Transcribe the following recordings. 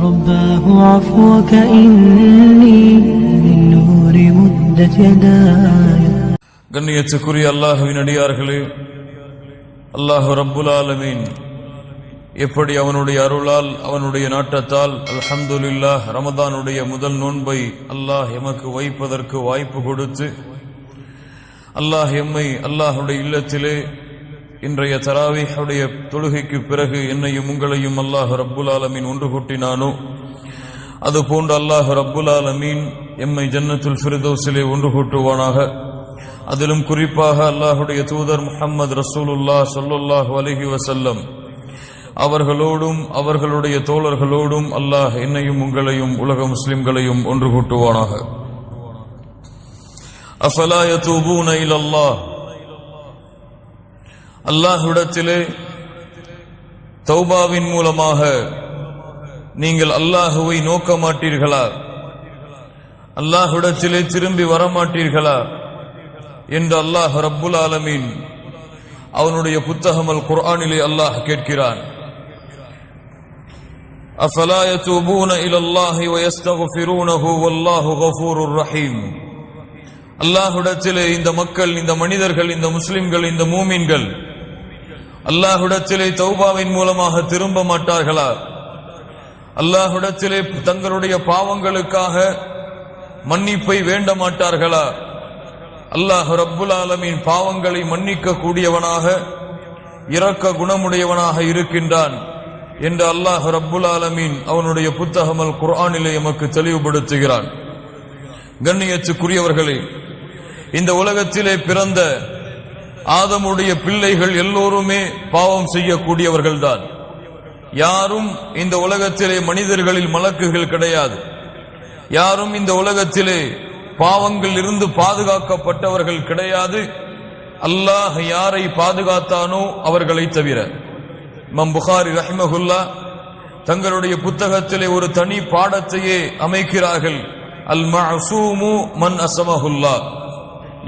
رباه عفوك إني من نور مدت يداي. கண்ணியத்துக்குரிய அல்லாஹ்வின் அடியார்களே, அல்லாஹ் ரப்புல் ஆலமீன் எப்படி அவனுடைய அருளால் அவனுடைய நாட்டத்தால் அல்ஹம்துலில்லாஹ் ரமதானுடைய முதல் நோன்பை அல்லாஹ் எமக்கு வைப்பதற்கு வாய்ப்பு கொடுத்து அல்லாஹ் எம்மை அல்லாஹுடைய இல்லத்திலே இன்றைய தராவீஹுடைய தொழுகைக்கு பிறகு என்னையும் உங்களையும் அல்லாஹ் ரப்புல் ஆலமீன் ஒன்று கூட்டினானோ அதுபோன்று அல்லாஹ் ரப்புல் ஆலமீன் எம்மை ஜன்னத்துல் ஃபிர்தௌஸிலே ஒன்று கூட்டுவானாக. அதிலும் குறிப்பாக அல்லாஹுடைய தூதர் முஹம்மது ரசூலுல்லாஹ் ஸல்லல்லாஹு அலைஹி வஸல்லம் அவர்களோடும் அவர்களுடைய தோழர்களோடும் அல்லாஹ் என்னையும் உங்களையும் உலக முஸ்லிம்களையும் ஒன்று கூட்டுவானாக. அஃபலா யதூபூன இலல்லாஹ், அல்லாஹ்விடத்திலே தௌபாவின் மூலமாக நீங்கள் அல்லாஹுவை நோக்க மாட்டீர்களா, அல்லாஹ்விடத்திலே திரும்பி வரமாட்டீர்களா என்று அல்லாஹ் ரப்புல் ஆலமீன் அவனுடைய புத்தகம் அல் குர்ஆனிலே அல்லாஹ் கேட்கிறான். அஃபலா யதூபூன இலல்லாஹி வயஸ்தக்ஃபிரூனஹு வல்லாஹு கஃபூருர் ரஹீம். அல்லாஹ்விடத்திலே இந்த மக்கள், இந்த மனிதர்கள், இந்த முஸ்லிம்கள், இந்த மூமின்கள் அல்லாஹ்விடத்திலே தௌபாவின் மூலமாக திரும்ப மாட்டார்களா, அல்லாஹ்விடத்திலே தங்களுடைய பாவங்களுக்காக மன்னிப்பை வேண்ட மாட்டார்களா? அல்லாஹ் ரப்புல் ஆலமீன் பாவங்களை மன்னிக்க கூடியவனாக இரக்க குணமுடையவனாக இருக்கின்றான் என்று அல்லாஹ் ரப்புல் ஆலமீன் அவனுடைய புத்தகம் அல் குர்ஆனிலே எமக்கு தெளிவுபடுத்துகிறான். கண்ணியத்துக்குரியவர்களே, இந்த உலகத்திலே பிறந்த ஆதமுடைய பிள்ளைகள் எல்லோருமே பாவம் செய்யக்கூடியவர்கள்தான். யாரும் இந்த உலகத்திலே மனிதர்களில் மலக்குகள் கிடையாது. யாரும் இந்த உலகத்திலே பாவங்கள் இருந்து பாதுகாக்கப்பட்டவர்கள் கிடையாது. அல்லாஹ் யாரை பாதுகாத்தானோ அவர்களை தவிர. இமாம் புகாரி ரஹிமஹுல்லா தங்களுடைய புத்தகத்திலே ஒரு தனி பாடத்தையே அமைக்கிறார்கள். அல் மஅசூமு மன் அஸமஹுல்லா,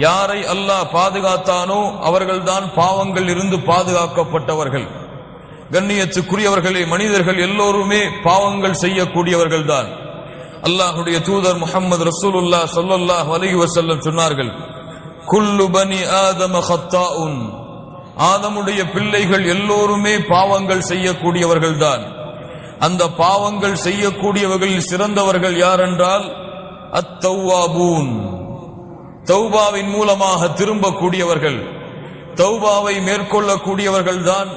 யாரை அல்லாஹ் பாதுகாத்தானோ அவர்கள்தான் பாவங்கள் இருந்து பாதுகாக்கப்பட்டவர்கள். கண்ணியத்துக்குரியவர்களே, மனிதர்கள் எல்லோருமே பாவங்கள் செய்யக்கூடியவர்கள் தான். அல்லாஹுடைய தூதர் முஹம்மது ரசூலுல்லாஹ் ஸல்லல்லாஹு அலைஹி வஸல்லம் சொன்னார்கள், குல்லு பனி ஆதம ஹத்தாஉன், ஆதமுடைய பிள்ளைகள் எல்லோருமே பாவங்கள் செய்யக்கூடியவர்கள் தான். அந்த பாவங்கள் செய்யக்கூடியவர்களில் சிறந்தவர்கள் யார் என்றால் அத்தௌவாபூன், தௌபாவின் மூலமாக திரும்பக்கூடியவர்கள், தௌபாவை மேற்கொள்ளக்கூடியவர்கள் தான்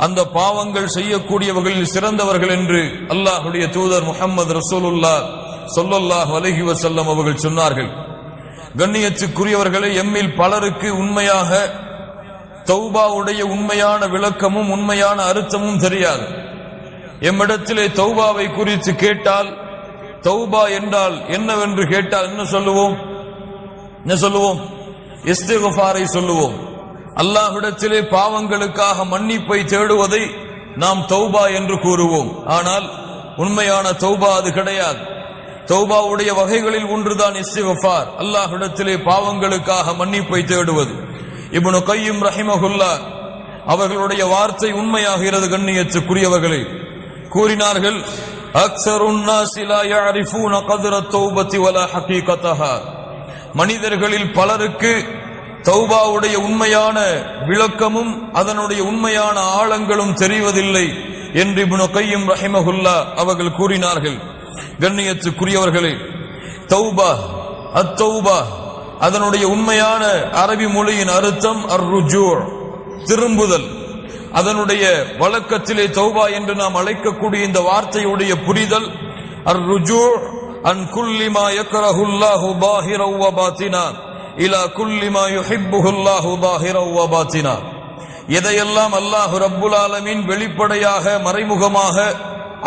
அந்த பாவங்கள் செய்யக்கூடியவர்களில் சிறந்தவர்கள் என்று அல்லாஹுடைய தூதர் முஹம்மது ரசூலுல்லாஹ் ஸல்லல்லாஹு அலைஹி வஸல்லம் அவர்கள் சொன்னார்கள். கண்ணியத்துக்குரியவர்களே, எம்மில் பலருக்கு உண்மையாக தௌபாவுடைய உண்மையான விளக்கமும் உண்மையான அர்த்தமும் தெரியாது. எம்மிடத்திலே தௌபாவை குறித்து கேட்டால், தௌபா என்றால் என்னவென்று கேட்டால் என்ன சொல்லுவோம்? இஸ்திக்ஃபாரை சொல்லுவோம். அல்லாஹ்விடத்திலே பாவங்களுக்காக மன்னிப்பை தேடுவதை நாம் தௌபா என்று கூறுவோம். ஆனால் உண்மையான தௌபா அது கிடையாது. தௌபாவுடைய வகைகளில் ஒன்றுதான் இஸ்திக்ஃபார், அல்லாஹ்விடத்திலே பாவங்களுக்காக மன்னிப்பை தேடுவது. இப்னு கய்யிம் ரஹிமஹுல்லா அவர்களுடைய வார்த்தை உண்மையாகிறது. கண்ணியத்துக்குரியவர்களே, கூறினார்கள், அக்ஸருன் நாஸி லா யஅரிஃபூன கத்ர தௌபத்தி வலா ஹகீகதஹா, மனிதர்களில் பலருக்கு தௌபாவுடைய உண்மையான விளக்கமும் அதனுடைய உண்மையான ஆழங்களும் தெரிவதில்லை என்று இப்னு கய்யிம் ரஹிமஹுல்லா அவர்கள் கூறினார்கள். கண்ணியத்துக்குரியவர்களே, தௌபா, அத்தௌபா அதனுடைய உண்மையான அரபி மொழியின் அர்த்தம் அர்ருஜூ, திரும்புதல். அதனுடைய வழக்கத்திலே தௌபா என்று நாம் அழைக்கக்கூடிய இந்த வார்த்தையுடைய புரிதல் அர்ருஜூ அன் குல்லி மா யக்ரஹுல்லாஹு பாஹிரன் வ பாத்தினா இலா குல்லி மா யுஹிப்புஹுல்லாஹு பாஹிரன் வ பாத்தினா, எதையெல்லாம் அல்லாஹ் ரப்புல் ஆலமீன் வெளிப்படையாக மறைமுகமாக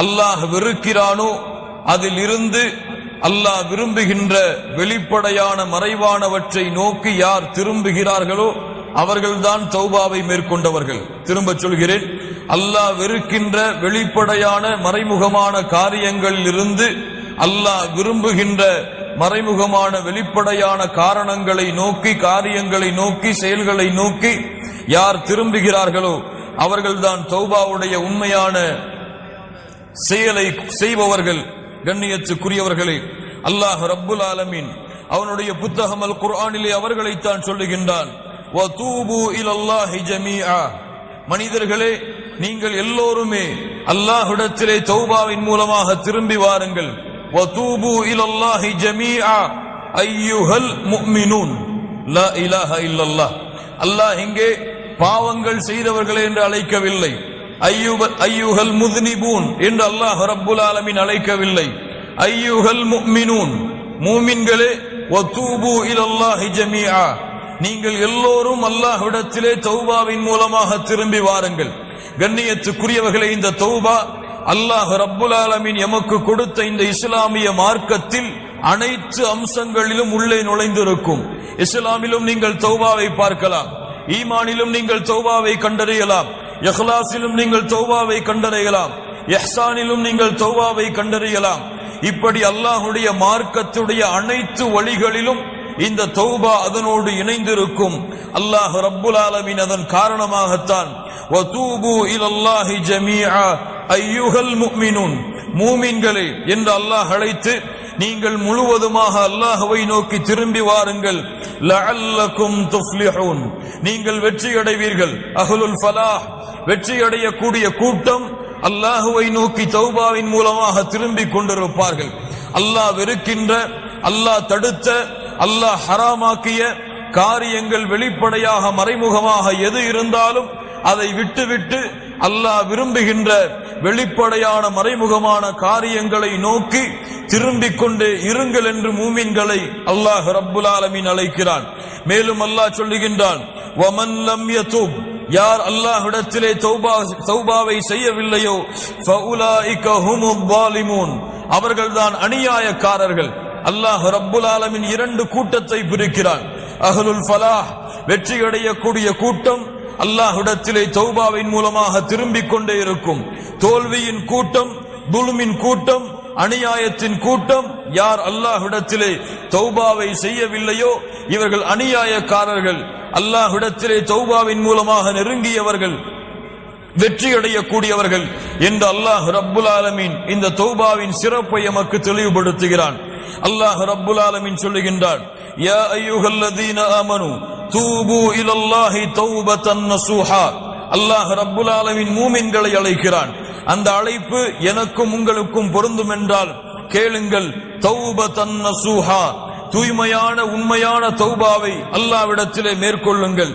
அல்லாஹ் வெறுக்கிறானோ அதில் இருந்து அல்லாஹ் விரும்புகின்ற வெளிப்படையான மறைவானவற்றை நோக்கி யார் திரும்புகிறார்களோ அவர்கள்தான் தௌபாவை மேற்கொண்டவர்கள். திரும்ப சொல்கிறேன், அல்லாஹ் வெறுக்கின்ற வெளிப்படையான மறைமுகமான காரியங்களில் இருந்து அல்லாஹ் விரும்புகின்ற மறைமுகமான வெளிப்படையான காரணங்களை நோக்கி, காரியங்களை நோக்கி, செயல்களை நோக்கி யார் திரும்புகிறார்களோ அவர்கள்தான் தௌபாவுடைய உண்மையான செயலை செய்பவர்கள். கண்ணியத்துக்குரியவர்களே, அல்லாஹ் ரப்புல் ஆலமீன் அவனுடைய புத்தகம் அல் குர்ஆனிலே அவர்களைத்தான் சொல்லுகின்றான், வதூபு இலல்லாஹி ஜமீஆ. மனிதர்களே, நீங்கள் எல்லோருமே அல்லாஹ்விடத்திலே தௌபாவின் மூலமாக திரும்பி வாருங்கள். வதூபு இலல்லாஹி ஜமீஆ அய்யுஹல் முஃமினூன் லா இலாஹா இல்லல்லாஹ். அல்லாஹ் இங்கே பாவங்கள் செய்தவர்களே என்று அழைக்கவில்லை, ஐயுஹல் முஸ்னிபூன் என்று அல்லாஹ் ரப்புல் ஆலமீன் அழைக்கவில்லை. ஐயுஹல் முஃமினூன், மூமின்களே, வதூபு இலல்லாஹி ஜமீஆ, நீங்கள் எல்லோரும் அல்லாஹ்விடத்திலே தௌபாவின் மூலமாக திரும்பி வாருங்கள். கண்ணியத்துக்குரியவர்களே, இந்த தௌபா அல்லாஹ் ரப்புல் ஆலமீன் எமக்கு கொடுத்த இந்த இஸ்லாமிய மார்க்கத்தில் அனைத்து அம்சங்களிலும் உள்ளே நுழைந்திருக்கும். இஸ்லாமிலும் நீங்கள் தௌபாவை பார்க்கலாம், ஈமானிலும் நீங்கள் தௌபாவை கண்டறியலாம், இஹ்லாஸிலும் நீங்கள் தௌபாவை கண்டறியலாம், இஹ்சானிலும் நீங்கள் தௌபாவை கண்டறியலாம். இப்படி அல்லாஹ்வுடைய மார்க்கத்துடைய அனைத்து வழிகளிலும் இந்த தௌபா அதனோடு இணைந்திருக்கும். அல்லாஹ் ரப்புல் ஆலமீன் அதன் காரணமாகத்தான் வதூபு இலல்லாஹி ஜமீஆ அய்யுஹல் முஃமினூன், மூமின்களே என்று அல்லாஹ் அழைத்து நீங்கள் முழுவதுமாக அல்லாஹ்வை நோக்கி திரும்பி வாருங்கள். லஅல்லகும் துஃப்லிஹூன், நீங்கள் வெற்றி அடைவீர்கள். அஹ்லுல் ஃபலாஹ், வெற்றி அடையக்கூடிய கூட்டம் அல்லாஹ்வை நோக்கி தௌபாவின் மூலமாக திரும்பி கொண்டிருப்பார்கள். அல்லாஹ் வெறுக்கின்ற, அல்லாஹ் தடுத்த, அல்லாஹ் ஹராமாக்கிய காரியங்கள் வெளிப்படையாக மறைமுகமாக எது இருந்தாலும் அதை விட்டுவிட்டு அல்லாஹ் விரும்புகின்ற வெளிப்படையான மறைமுகமான காரியங்களை நோக்கி திரும்பிக் கொண்டே இருங்கள் என்று மூமின்களை அல்லாஹ் ரப்புல் ஆலமீன் அழைக்கிறான். மேலும் அல்லாஹ் சொல்லுகின்றான், வமன் லம் யதூப், யார் அல்லாஹ்விடத்திலே தௌபாவை செய்யவில்லையோ ஃபஉலாயிக ஹுமுல் ஸாலிமூன், அவர்கள்தான் அநியாயக்காரர்கள். அல்லாஹ் ரப்புல் ஆலமீன் இரண்டு கூட்டத்தை பிரிக்கிறான். அஹ்லுல் ஃபலாஹ், வெற்றி அடையக்கூடிய கூட்டம் அல்லாஹ்விடத்திலே தௌபாவின் மூலமாக திரும்பிக் கொண்டே இருக்கும். தோல்வியின் கூட்டம், துல்மின் கூட்டம், அநியாயத்தின் கூட்டம், யார் அல்லாஹ்விடத்திலே தௌபாவை செய்யவில்லையோ இவர்கள் அநியாயக்காரர்கள். அல்லாஹ்விடத்திலே தௌபாவின் மூலமாக நெருங்கியவர்கள் வெற்றி அடையக்கூடியவர்கள் என்று அல்லாஹ் ரப்புல் ஆலமீன் இந்த தௌபாவின் சிறப்பை எமக்கு தெளிவுபடுத்துகிறான். அல்லாஹ் ரப்புல் ஆலமீன் சொல்லுகின்றான், யா அய்யுஹல்லதீன ஆமனு தூபு இலல்லாஹி தௌபத்தன் நஸூஹா. அல்லாஹ் ரப்புல் ஆலமீன் மூமின்களை அழைக்கிறான். அந்த அழைப்பு எனக்கும் உங்களுக்கும் பொருந்தும் என்றால் கேளுங்கள். தௌபத்தன் நஸூஹா, தூய்மையான உண்மையான தௌபாவை அல்லாஹ்விடத்திலே மேற்கொள்ளுங்கள்.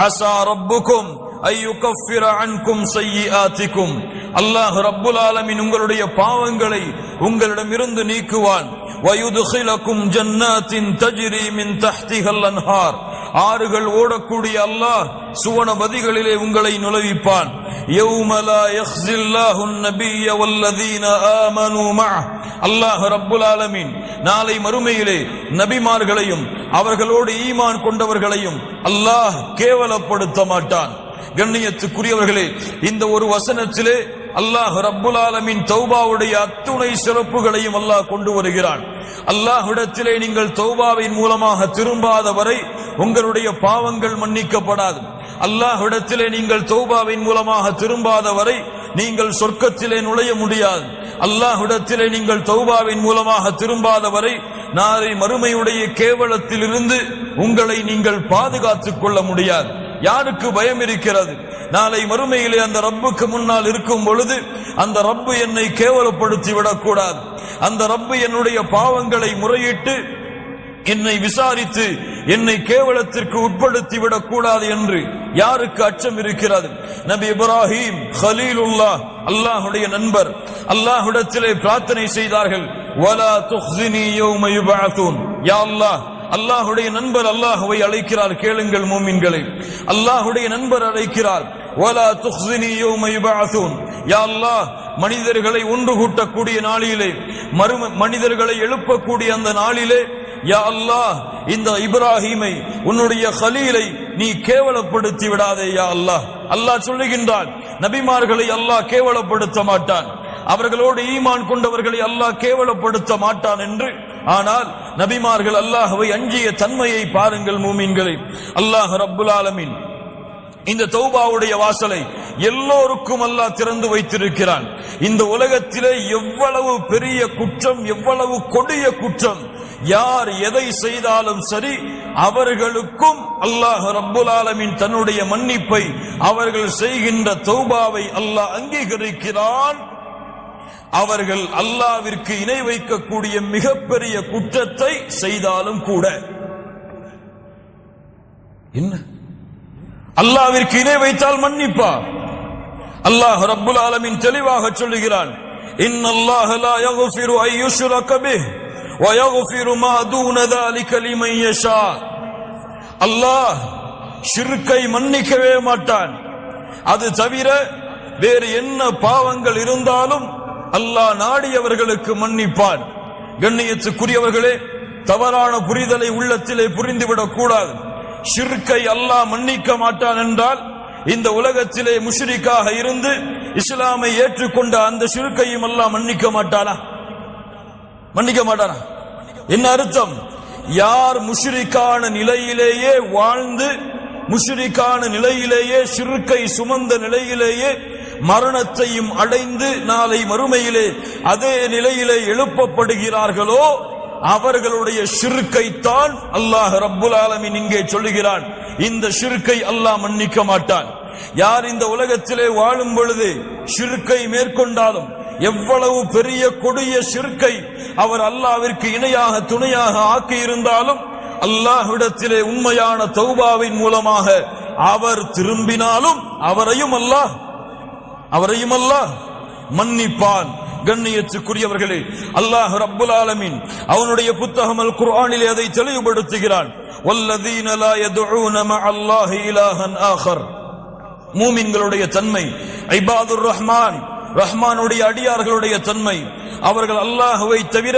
அஸா ரப்புக்கும் ஐயுகஃபிர அன்கும் ஸய்யிஆத்திக்கும், அல்லாஹ் ரப்புல் ஆலமீன் உங்களுடைய பாவங்களை உங்களிடமிருந்து நீக்குவான். வயுத்கிலக்கும் ஜன்னாத்தின் தஜ்ரி மின் தஹ்திஹல் அன்ஹார், ஆறுகள் ஓடக்கூடிய அல்லாஹ் சுவனபதிகளிலே உங்களை நுழைவிப்பான். யௌம லா யக்ஸில்லாஹுன் நபிய்ய வல்லதீன ஆமனூ மஅஹ், அல்லாஹ் ரப்புல் ஆலமீன் நாளை மறுமையிலே நபிமார்களையும் அவர்களோடு ஈமான் கொண்டவர்களையும் அல்லாஹ் கேவலப்படுத்த மாட்டான். கண்ணியத்துக்குரியவர்களே, இந்த ஒரு வசனத்திலே அல்லாஹ் ரப்புல் ஆலமீன் தௌபாவுடைய அத்துணை சிறப்புகளையும் அல்லாஹ் கொண்டு வருகிறான். அல்லாஹ்விடத்திலே நீங்கள் தௌபாவின் மூலமாக திரும்பாத வரை உங்களுடைய பாவங்கள் மன்னிக்கப்படாது. அல்லாஹ்விடத்திலே நீங்கள் தௌபாவின் மூலமாக திரும்பாத வரை நீங்கள் சொர்க்கத்திலே நுழைய முடியாது. அல்லாஹ்விடத்திலே நீங்கள் தௌபாவின் மூலமாக திரும்பாத வரை நாளை மறுமையுடைய கேவலத்தில் இருந்து உங்களை நீங்கள் பாதுகாத்துக் கொள்ள முடியாது. யாருக்கு பயம் இருக்கிறது? நாளை மறுமையிலே அந்த ரப்புக்கு முன்னால் இருக்கும் பொழுது அந்த ரப்பு என்னை கேவலப்படுத்தி விடக்கூடாது, அந்த ரப்பு என்னுடைய பாவங்களை முறையிட்டு என்னை விசாரித்து என்னை கேவலத்திற்கு உட்படுத்தி விடக்கூடாது என்று யாருக்கு அச்சம் இருக்கிறது? நபி இப்ராஹிம் கலீலுல்லாஹ், அல்லாஹ்வுடைய நண்பர், அல்லாஹ்விடத்திலே பிரார்த்தனை செய்தார்கள். வலா துக்ஸினி யௌம யுபஅஸூன், யா அல்லாஹ், அல்லாஹ்வுடைய நண்பர் அல்லாஹ்வை அழைக்கிறார். கேளுங்கள் மூமின்களே, அல்லாஹ்வுடைய நண்பர் அழைக்கிறார். வலா துக்ஸினி யௌம யுபஅஸூன், யா அல்லாஹ், மனிதர்களை ஒன்று கூட்டக்கூடிய நாளிலே, மனிதர்களை எழுப்பக்கூடிய அந்த நாளிலே, யா அல்லாஹ், இந்த இப்ராஹீமை உன்னுடைய கலீலை நீ கேவலப்படுத்தி விடாதே யா அல்லாஹ். அல்லாஹ் சொல்லுகின்றான், நபிமார்களை அல்லாஹ் கேவலப்படுத்த மாட்டான், அவர்களோடு ஈமான் கொண்டவர்களை அல்லாஹ் கேவலப்படுத்த மாட்டான் என்று. ஆனால் நபிமார்கள் அல்லாஹ்வை அஞ்சிய தன்மையை பாருங்கள் மூமின்களை. அல்லாஹ் ரப்புல் ஆலமீன் இந்த தௌபாவுடைய வாசலை எல்லோருக்கும் அல்லாஹ் திறந்து வைத்திருக்கிறான். இந்த உலகத்திலே எவ்வளவு பெரிய குற்றம், எவ்வளவு கொடிய குற்றம், யார் எதை செய்தாலும் சரி, அவர்களுக்கும் அல்லாஹ் ரப்புல் ஆலமீன் தன்னுடைய மன்னிப்பை, அவர்கள் செய்கின்ற தௌபாவை அல்லாஹ் அங்கீகரிக்கிறான். அவர்கள் அல்லாஹ்விற்கு இணை வைக்கக்கூடிய மிகப்பெரிய குற்றத்தை செய்தாலும் கூட. என்ன அல்லாஹ்விற்கு இணை வைத்தால் மன்னிப்பா? அல்லாஹ் ரப்புல் ஆலமீன் தெளிவாக சொல்லுகிறான், இன்னல்லாஹ லா யக்ஃபிரு அன் யுஷ்ரக பிஹி வ யக்ஃபிரு மா தூன ذلك லிமன் யஷா. அல்லாஹ் ஷிர்க்கை மன்னிக்கவே மாட்டான். அது தவிர வேறு என்ன பாவங்கள் இருந்தாலும் அல்லாஹ் நாடியவர்களுக்கு மன்னிப்பான். கண்ணியத்துக்குரியவர்களே, தவறான புரிதலை உள்ளத்திலே புரிந்துவிடக் கூடாது. ஷிர்க்கை அல்லாஹ் மன்னிக்க மாட்டான் என்றால், இந்த உலகத்திலே முஷ்ரிக்காக இருந்து இஸ்லாமை ஏற்றுக்கொண்ட அந்த ஷிர்க்கையும் அல்லாஹ் மன்னிக்க மாட்டானா? மன்னிக்க மாட்டானா? என்ன அர்த்தம்? யார் முஷ்ரிக்கான நிலையிலேயே வாழ்ந்து, முஷ்ரிக்கான நிலையிலேயே, ஷிர்க்கை சுமந்த நிலையிலேயே மரணத்தையும் அடைந்து நாளை மறுமையிலே அதே நிலையிலே எழுப்பப்படுகிறார்களோ, அவர்களுடைய ஷிர்க்கை தான் அல்லாஹ் ரப்புல் ஆலமீன் இங்கே சொல்லுகிறான், இந்த ஷிர்க்கை அல்லாஹ் மன்னிக்க மாட்டான். யார் இந்த உலகத்திலே வாழும் பொழுது ஷிர்க்கை மேற்கொண்டாலும், எவ்வளவு பெரிய கொடிய ஷிர்க்கை அவர் அல்லாஹ்விற்கு இணையாக துணையாக ஆக்கி இருந்தாலும், அல்லாஹ்விடத்திலே உண்மையான தௌபாவின் மூலமாக அவர் திரும்பினாலும் அவரையும் அல்லாஹ் மன்னிப்பான். கண்ணியத்துக்குரியவர்களே, அல்லாஹ் ரப்புல் ஆலமீன் அவனுடைய புத்தகம் அல் குர்ஆனிலே அதை தெளிவுபடுத்துகிறான். வல்லதீன லா யதுஊன மஅல்லாஹி இலாஹன் ஆகர். மூமின்களுடைய தன்மை, இபாதுர் ரஹ்மான், ரஹ்மானுடைய அடியார்களுடைய தன்மை, அவர்கள் அல்லாஹ்வை தவிர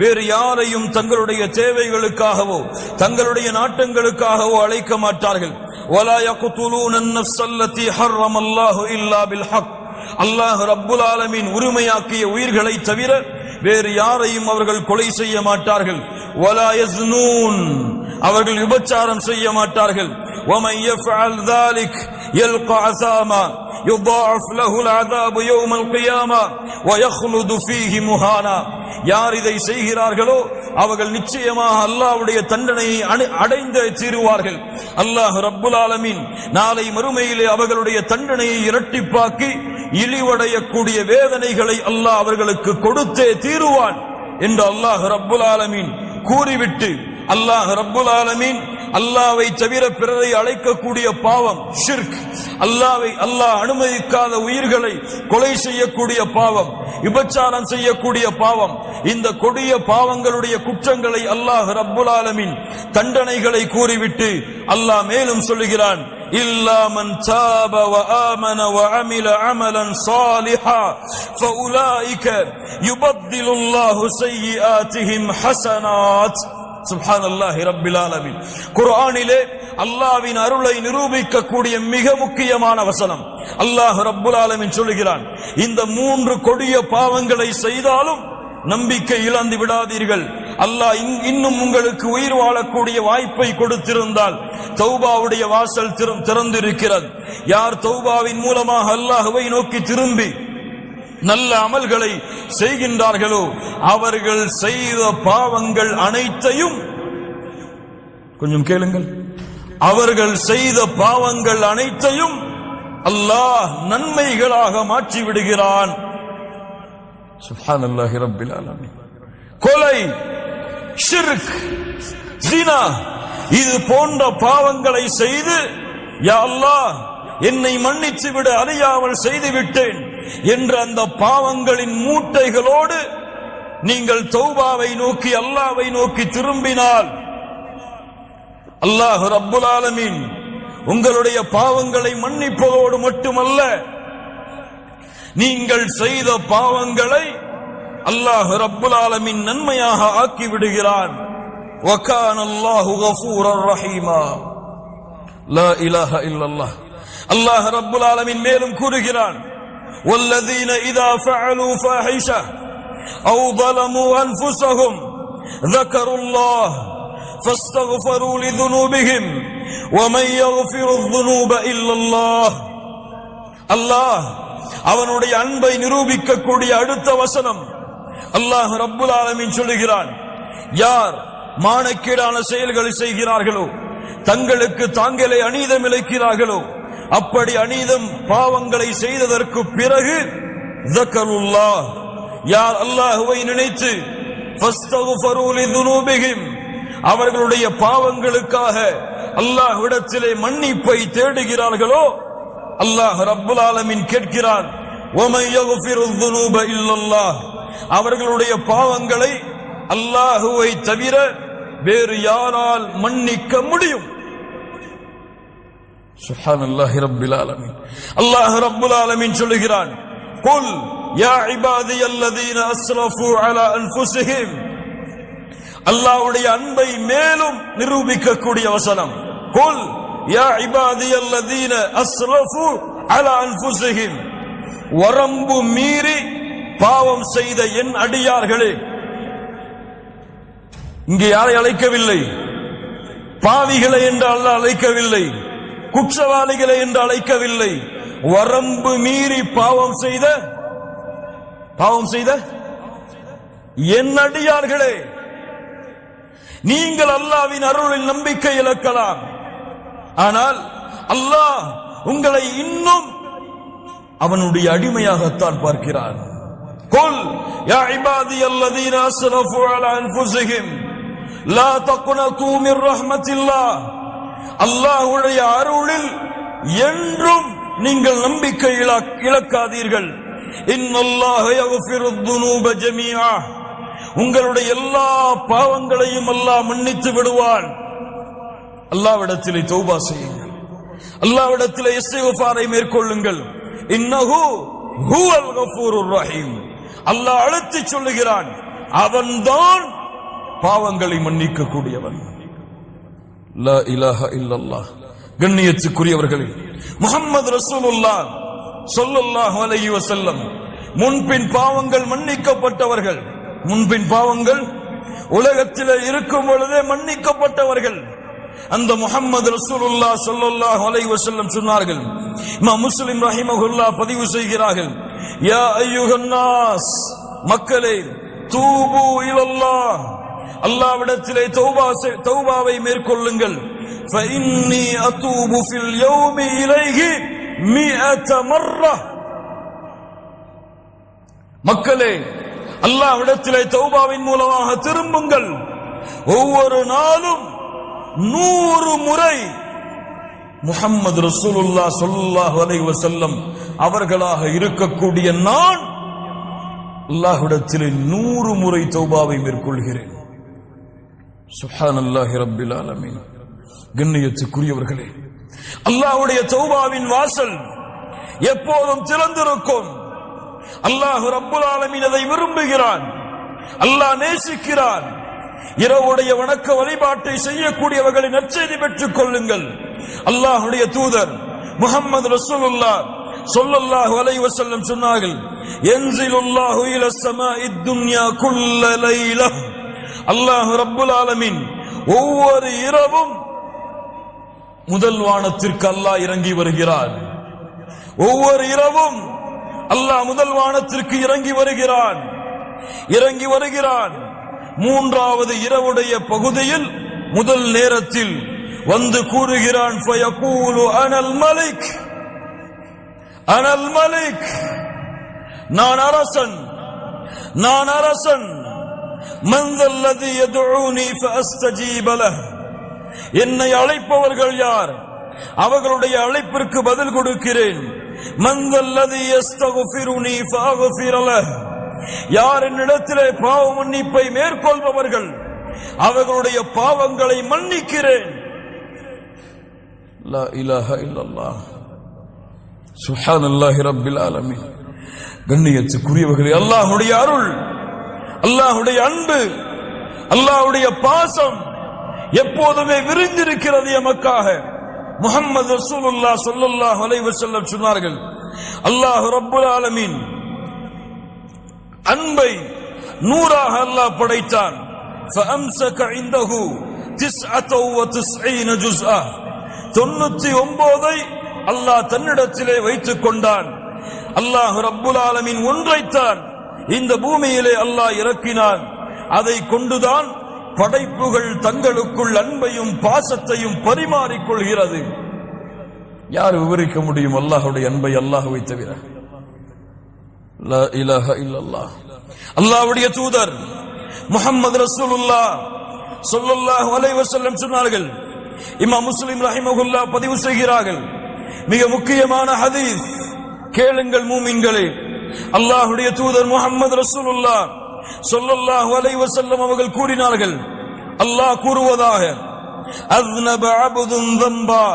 வேறு யாரையும் தங்களுடைய தேவைகளுக்காகவோ தங்களுடைய நாட்டங்களுக்காகவோ அழைக்க மாட்டார்கள். வலா யக்துலூன அன்-நஃப்ஸ அல்லதி ஹர்ரமல்லாஹு இல்லா பில் ஹக். அல்லாஹ் ரப்புல் ஆலமீன் உரிமையாக்கிய உயிர்களை தவிர வேறு யாரையும் அவர்கள் கொலை செய்ய மாட்டார்கள். வலா யஸ்னூன், அவர்கள் விபச்சாரம் செய்ய மாட்டார்கள். வமன் யஃஅல் ذلك يلقى عثاما يضاعف له العذاب يوم القيامة ويخلد فيه مهانا. யார் இதை செய்கிறார்களோ அவர்கள் நிச்சயமாக அல்லாஹ்வுடைய தண்டனையை அடைந்து தீருவார்கள். அல்லாஹ் ரப்புல் ஆலமீன் நாளை மறுமையிலே அவர்களுடைய தண்டனையை இரட்டிப்பாக்கி இழிவடையக்கூடிய வேதனைகளை அல்லாஹ் அவர்களுக்கு கொடுத்தே தீருவான் என்று அல்லாஹ் ரப்புல் ஆலமீன் கூறிவிட்டு, அல்லாஹ் ரப்புல் ஆலமீன் அல்லாஹ்வை தவிர பிறரை அழைக்கக்கூடிய பாவம் ஷிர்க், அல்லாஹ் அனுமதிக்காத உயிர்களை கொலை செய்யக்கூடிய பாவம், விபச்சாரம் செய்யக்கூடிய பாவம், இந்த கொடிய பாவங்களுடைய குற்றங்களை அல்லாஹ் ரப்புல் ஆலமீன் தண்டனைகளை கூறிவிட்டு அல்லாஹ் மேலும் சொல்லுகிறான், இல்லா மன் தாப வ ஆமன வ அமில அமலன் சாலிஹா ஃபஉலாயிக யுபத்திலுல்லாஹு ஸய்யிஆத்திஹிம் ஹஸனாத். சுப்ஹானல்லாஹி ரப்பில் ஆலமீன். குர்ஆனிலே அல்லாஹ்வின் அருளை நிரூபிக்கக்கூடிய மிக முக்கியமான வசனம். அல்லாஹ் ரப்புல் ஆலமீன் சொல்லுகிறான், இந்த மூன்று கொடிய பாவங்களை செய்தாலும் நம்பிக்கை இழந்து விடாதீர்கள். அல்லாஹ் இன்னும் உங்களுக்கு உயிர் வாழக்கூடிய வாய்ப்பை கொடுத்திருந்தால் தௌபாவுடைய வாசல் திறந்திருக்கிறது. யார் தௌபாவின் மூலமாக அல்லாஹ்வை நோக்கி திரும்பி நல்ல அமல்களை செய்கின்றார்களோ அவர்கள் செய்த பாவங்கள் அனைத்தையும், கொஞ்சம் கேளுங்கள், அவர்கள் செய்த பாவங்கள் அனைத்தையும் அல்லாஹ் நன்மைகளாக மாற்றி விடுகிறான். சுப்ஹானல்லாஹி ரப்பில் ஆலமீன். கொலை, ஷிர்க், ஜினா, இது போன்ற பாவங்களை செய்து யா அல்லாஹ் என்னை மன்னித்து விடு, அறியாமல் செய்து விட்டேன் என்ற அந்த பாவங்களின் மூட்டைகளோடு நீங்கள் தௌபாவை நோக்கி அல்லாஹ்வை நோக்கி திரும்பினால் அல்லாஹ் ரப்புல் ஆலமீன் உங்களுடைய பாவங்களை மன்னிப்பதோடு மட்டுமல்ல, நீங்கள் செய்த பாவங்களை அல்லாஹ் ரப்புல் ஆலமீன் நன்மையாக ஆக்கி விடுகிறான். வகான அல்லாஹு கஃபூரர் ரஹீமா. லா இலாஹா இல்லல்லாஹ். அல்லாஹ் ரப்புல் ஆலமீன் மேலும் கூறுகிறான், والذين إذا فعلوا فاحشة أو ظلموا أنفسهم ذكروا الله فاستغفروا لذنوبهم وَمَنْ يَغْفِرُ الذُّنُوبَ إِلَّا اللَّهُ. அல்லாஹ் அவனுடைய அன்பை நிரூபிக்கக்கூடிய அடுத்த வசனம் அல்லாஹ் ரப்புல் ஆலமீன் சொல்லுகிறான், யார் மானக்கேடான செயல்களை செய்கிறார்களோ, தங்களுக்கு தாங்களே அநீதம் இழைக்கிறார்களோ, அப்படி அநீதம் பாவங்களை செய்ததற்கு பிறகு ذكرullah, யார் அல்லாஹ்வை நினைத்து فاستغفروا لذنوبهم, அவர்களுடைய பாவங்களுக்காக அல்லாஹ்விடத்திலே மன்னிப்பை தேடுகிறார்களோ, அல்லாஹ் ரப்புல் ஆலமீன் கேட்கிறான், وَمَنْ يَغْفِرُ الذُّنُوبَ إِلَّا اللَّهُ, அவர்களுடைய பாவங்களை அல்லாஹ்வை தவிர வேறு யாரால் மன்னிக்க முடியும்? சுப்ஹானல்லாஹி ரப்பில் ஆலமீன். அல்லாஹ் ரப்புல் ஆலமீன் சொல்லுகிறான், குல் யா இபாதியல்லதீன அஸ்ரஃபு அலா அன்ஃபுஸிஹிம். அல்லாஹ்வுடைய அன்பை மேலும் நிரூபிக்கக்கூடிய வசனம், குல் யா இபாதியல்லதீன அஸ்ரஃபு அலா அன்ஃபுஸிஹிம். வரம்பு மீறி பாவம் செய்த என் அடியார்களே. இங்கே யாரை அழைக்கவில்லை, பாவிகளை என்று அல்லாஹ் அழைக்கவில்லை, குற்றவாளிகளை என்று அழைக்கவில்லை. வரம்பு மீறி பாவம் செய்த என் அடியார்களே, நீங்கள் அல்லாஹ்வின் அருளில் நம்பிக்கை இழக்கலாம், ஆனால் அல்லாஹ் உங்களை இன்னும் அவனுடைய அடிமையாகத்தான் பார்க்கிறான். குல் யா இபாதியல்லதீன அஸ்ரஃபு அலா அன்ஃபுஸிஹிம் லா தக்னது மின் ரஹ்மத்தில்லாஹ். அல்லாஹ்வுடைய அருளில் என்றும் நீங்கள் நம்பிக்கை இழக்காதீர்கள். இன்னல்லாஹ யக்ஃபிரு ذுனூப ஜமீஆ, உங்களுடைய எல்லா பாவங்களையும் அல்லாஹ் மன்னித்து விடுவான். அல்லாஹ்விடத்திலே தௌபா செய்யுங்கள், அல்லாஹ்விடத்திலே இஸ்திக்ஃபாரை மேற்கொள்ளுங்கள். இன்னஹு ஹுவல் கஃபூருர் ரஹீம். அல்லாஹ் அழைத்து சொல்லுகிறான், அவன்தான் பாவங்களை மன்னிக்க கூடியவன். லா இலாஹ இல்லல்லாஹ். கண்ணியத்துக்குரியவர்களே, முஹம்மது ரசூலுல்லாஹ் ஸல்லல்லாஹு அலைஹி வஸல்லம் முன்பின் பாவங்கள் மன்னிக்கப்பட்டவர்கள். முன்பின் பாவங்கள் உலகத்தில் இருக்கும் பொழுதே மன்னிக்கப்பட்டவர்கள். அந்த முஹம்மது ரசூலுல்லாஹ் ஸல்லல்லாஹு அலைஹி வஸல்லம் சொன்னார்கள், இமாம் முஸ்லிம் ரஹிமஹுல்லாஹ் பதிவு செய்கிறார்கள், யா அய்யுஹன் நாஸ், மக்களே, தூபு இலல்லாஹ், அல்லாஹ்விடத்திலே தௌபாவை மேற்கொள்ளுங்கள். فإني أتوب في اليوم إليه 100 مرة. மக்களே, அல்லாஹ்விடத்திலே தௌபாவின் மூலமாக திரும்புங்கள். ஒவ்வொரு நாளும் 100 முறை முஹம்மது ரசூலுல்லாஹ் ஸல்லல்லாஹு அலைஹி வஸல்லம் அவர்களாக இருக்கக்கூடிய நான் அல்லாஹ்விடத்திலே 100 முறை தௌபாவை மேற்கொள்கிறேன். சுப்ஹானல்லாஹி ரப்பில் ஆலமீன். கண்ணியத்துக்குரியவர்களே, அல்லாஹ்வுடைய தௌபாவின் வாசல் எப்போதும் திறந்திருக்கும். அல்லாஹ் ரப்புல் ஆலமீன் அதை விரும்புகிறான், அல்லாஹ் நேசிக்கிறான். இரவுடைய வணக்க வழிபாட்டை செய்யக்கூடியவர்களை நற்செய்தி பெற்றுக் கொள்ளுங்கள். அல்லாஹ்வுடைய தூதர் முஹம்மது ரசூலுல்லாஹ் ஸல்லல்லாஹு அலைஹி வஸல்லம் சொன்னார்கள், யன்ஸிலுல்லாஹு இலஸ் ஸமாஇத் துன்யா குல்ல லைலா. அல்லாஹ் ரப்புல் ஆலமீன் ஒவ்வொரு இரவும் முதல் வானத்திற்கு அல்லாஹ் இறங்கி வருகிறார். ஒவ்வொரு இரவும் அல்லாஹ் முதல் வானத்திற்கு இறங்கி வருகிறான். மூன்றாவது இரவுடைய பகுதியில் முதல் நேரத்தில் வந்து கூறுகிறான், ஃபயகூலு அனல் மலிக், அனல் மலிக், நான் அரசன். மன் தல்லதி யதுஊனி ஃபஅஸ்தஜீப லஹ், என்னை அழைப்பவர்கள் யார், அவர்களுடைய அழைப்பிற்கு பதில் கொடுக்கிறேன். மன் தல்லதி யஸ்தக்ஃபிருனி ஃபஅக்ஃபிர லஹ், யார் என்னிடத்திலே பாவ மன்னிப்பை மேற்கொள்பவர்கள் அவர்களுடைய பாவங்களை மன்னிக்கிறேன். லா இலாஹ இல்லல்லாஹ். சுப்ஹானல்லாஹி ரப்பில் ஆலமீன். கண்ணியத்துக்குரியவர்களே, அல்லாஹ்வுடைய அருள், அல்லாஹ்வுடைய அன்பு, அல்லாஹ்வுடைய பாசம் எப்போதுமே விரிந்திருக்கிறது எமக்காக. முஹம்மது ரசூலுல்லாஹ் ஸல்லல்லாஹு அலைஹி வஸல்லம் சொன்னார்கள், அல்லாஹ் ரப்புல் ஆலமீன் அன்பை 100ஆக அல்லாஹ் படைத்தான். فأمسك عنده 99 جزءا, 99 அல்லாஹ் தன்னிடத்திலே வைத்துக் கொண்டான். அல்லாஹ் ரப்புல் ஆலமீன் ஒன்றைத்தான் இந்த பூமியிலே அல்லாஹ் இறக்கினான். அதை கொண்டுதான் படைப்புகள் தங்களுக்குள் அன்பையும் பாசத்தையும் பரிமாறிக்கொள்கிறது. யார் விவரிக்க முடியும் அல்லாஹ்வுடைய அன்பை அல்லாஹ்வை தவிர? லா இலாஹ இல்லல்லாஹ். அல்லாஹ்வுடைய தூதர் முஹம்மது ரசூலுல்லாஹ் ஸல்லல்லாஹு அலைஹி வஸல்லம் சொன்னார்கள். இமாம் முஸ்லிம் ரஹிமஹுல்லாஹ் பதிவு செய்கிறார்கள். மிக முக்கியமான ஹதீஸ், கேளுங்கள் மூமின்களே. அல்லாஹ்வுடைய தூதர் முஹம்மது ரசூலுல்லாஹ் ஸல்லல்லாஹு அலைஹி வஸல்லம் அவர்கள் கூறினார்கள், அல்லாஹ் கூறுவதாக, அஸ்னப அப்துன் ذنبا,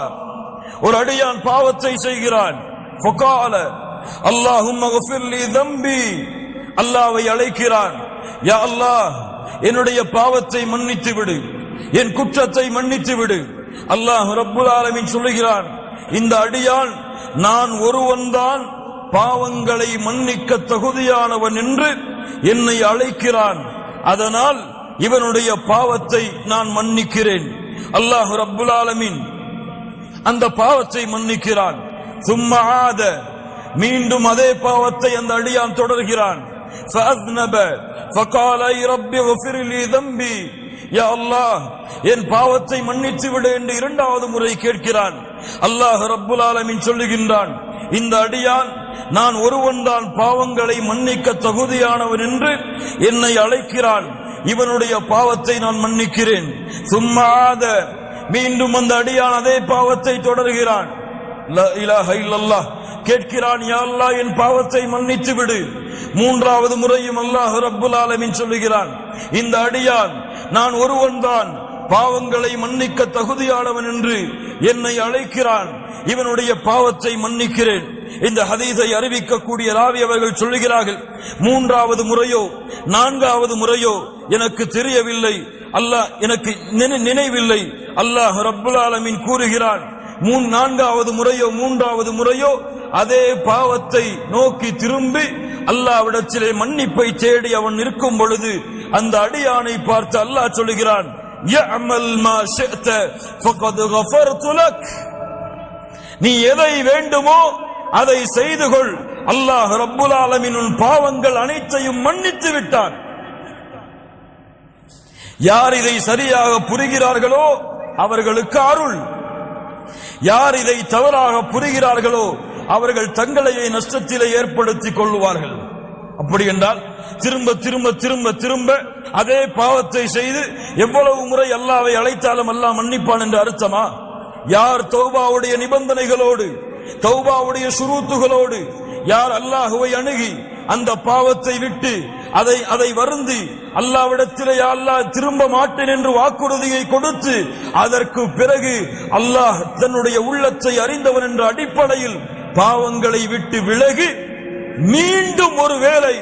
ஒரு அடியான் பாவத்தை செய்கிறான். ஃபகால அல்லாஹும்ம கஃபிர் லி ذنبي, அல்லாஹ்வை அழைக்கிறான், யா அல்லாஹ் என்னுடைய பாவத்தை மன்னித்து விடு, என் குற்றத்தை மன்னித்து விடு. அல்லாஹ் ரப்புல் ஆலமீன் சொல்லுகிறான், இந்த அடியான் நான் ஒருவன்தான் பாவங்களை மன்னிக்க தகுதியானவன் என்று என்னை அழைக்கிறான், அதனால் இவனுடைய பாவத்தை நான் மன்னிக்கிறேன். அல்லாஹ் ரப்புல் ஆலமீன் அந்த பாவத்தை மன்னிக்கிறான். சும்மா ஆத, மீண்டும் அதே பாவத்தை அந்த அடியான் தொடர்கிறான். ஃபஅஸ்னப ஃபகால ரப்பி வஃபிர் லி ذنبي, யா அல்லாஹ் என் பாவத்தை மன்னித்து விடு என்று இரண்டாவது முறை கேட்கிறான். அல்லாஹ் ரப்புல் ஆலமீன் சொல்லுகின்றான், இந்த அடியான் நான் ஒருவன்தான் பாவங்களை மன்னிக்க தகுதியானவன் என்று என்னை அழைக்கிறான், இவனுடைய பாவத்தை நான் மன்னிக்கிறேன். சும்மா ஆத, மீண்டும் அந்த அடியான் அதே பாவத்தை தொடர்கிறான். லா இலாஹ இல்லல்லாஹ், கேட்கிறான், யா அல்லாஹ் என் பாவத்தை மன்னித்து விடு. மூன்றாவது முறையும் அல்லாஹ் ரப்புல் ஆலமீன் சொல்லுகிறான், இந்த அடியான் நான் ஒருவன்தான் பாவங்களை மன்னிக்க தகுதியானவன் என்று என்னை அழைக்கிறான், இவனுடைய பாவத்தை மன்னிக்கிறேன். இந்த ஹதீஸை அறிவிக்கக்கூடிய ராவி அவர்கள் சொல்லுகிறார்கள், மூன்றாவது முறையோ நான்காவது முறையோ எனக்கு தெரியவில்லை, அல்லாஹ் எனக்கு நினைவில்லை. அல்லாஹ் ரப்புல் ஆலமீன் கூறுகிறான், நான்காவது முறையோ மூன்றாவது முறையோ அதே பாவத்தை நோக்கி திரும்பி அல்லாஹ்விடத்திலே மன்னிப்பை தேடி அவன் நிற்கும் பொழுது அந்த அடியானை பார்த்து அல்லாஹ் சொல்லுகிறான், யஅமல் மா ஷிஅத ஃபகத் கஃபர்து லக், நீ எதை வேண்டுமோ அதை செய்து கொள், அல்லாஹ் ரப்புல் ஆலமீன் உன் பாவங்கள் அனைத்தையும் மன்னித்து விட்டான். யார் இதை சரியாக புரிகிறார்களோ அவர்களுக்கு அருள், யார் இதை தவறாக புரிகிறார்களோ அவர்கள் தங்களையே நஷ்டத்திலே ஏற்படுத்திக் கொள்வார்கள். அப்படி என்றால் திரும்ப திரும்ப திரும்ப திரும்ப அதே பாவத்தை செய்து எவ்வளவு முறை அல்லாஹ்வை அழைத்தாலும் அல்லாஹ் மன்னிப்பான் என்று அர்த்தமா? யார் தௌபாவுடைய நிபந்தனைகளோடு தௌபாவுடைய ஷுரூத்துகளோடு யார் அல்லாஹ்வை அணுகி அந்த பாவத்தை விட்டு அதை வருந்தி அல்லாஹ்விடத்திலே யா அல்லாஹ் திரும்ப மாட்டேன் என்று வாக்குறுதியை கொடுத்து அதற்கு பிறகு அல்லாஹ் தன்னுடைய உள்ளத்தை அறிந்தவன் என்ற அடிப்படையில் பாவங்களை விட்டு விலகி மீண்டும் ஒரு வேளை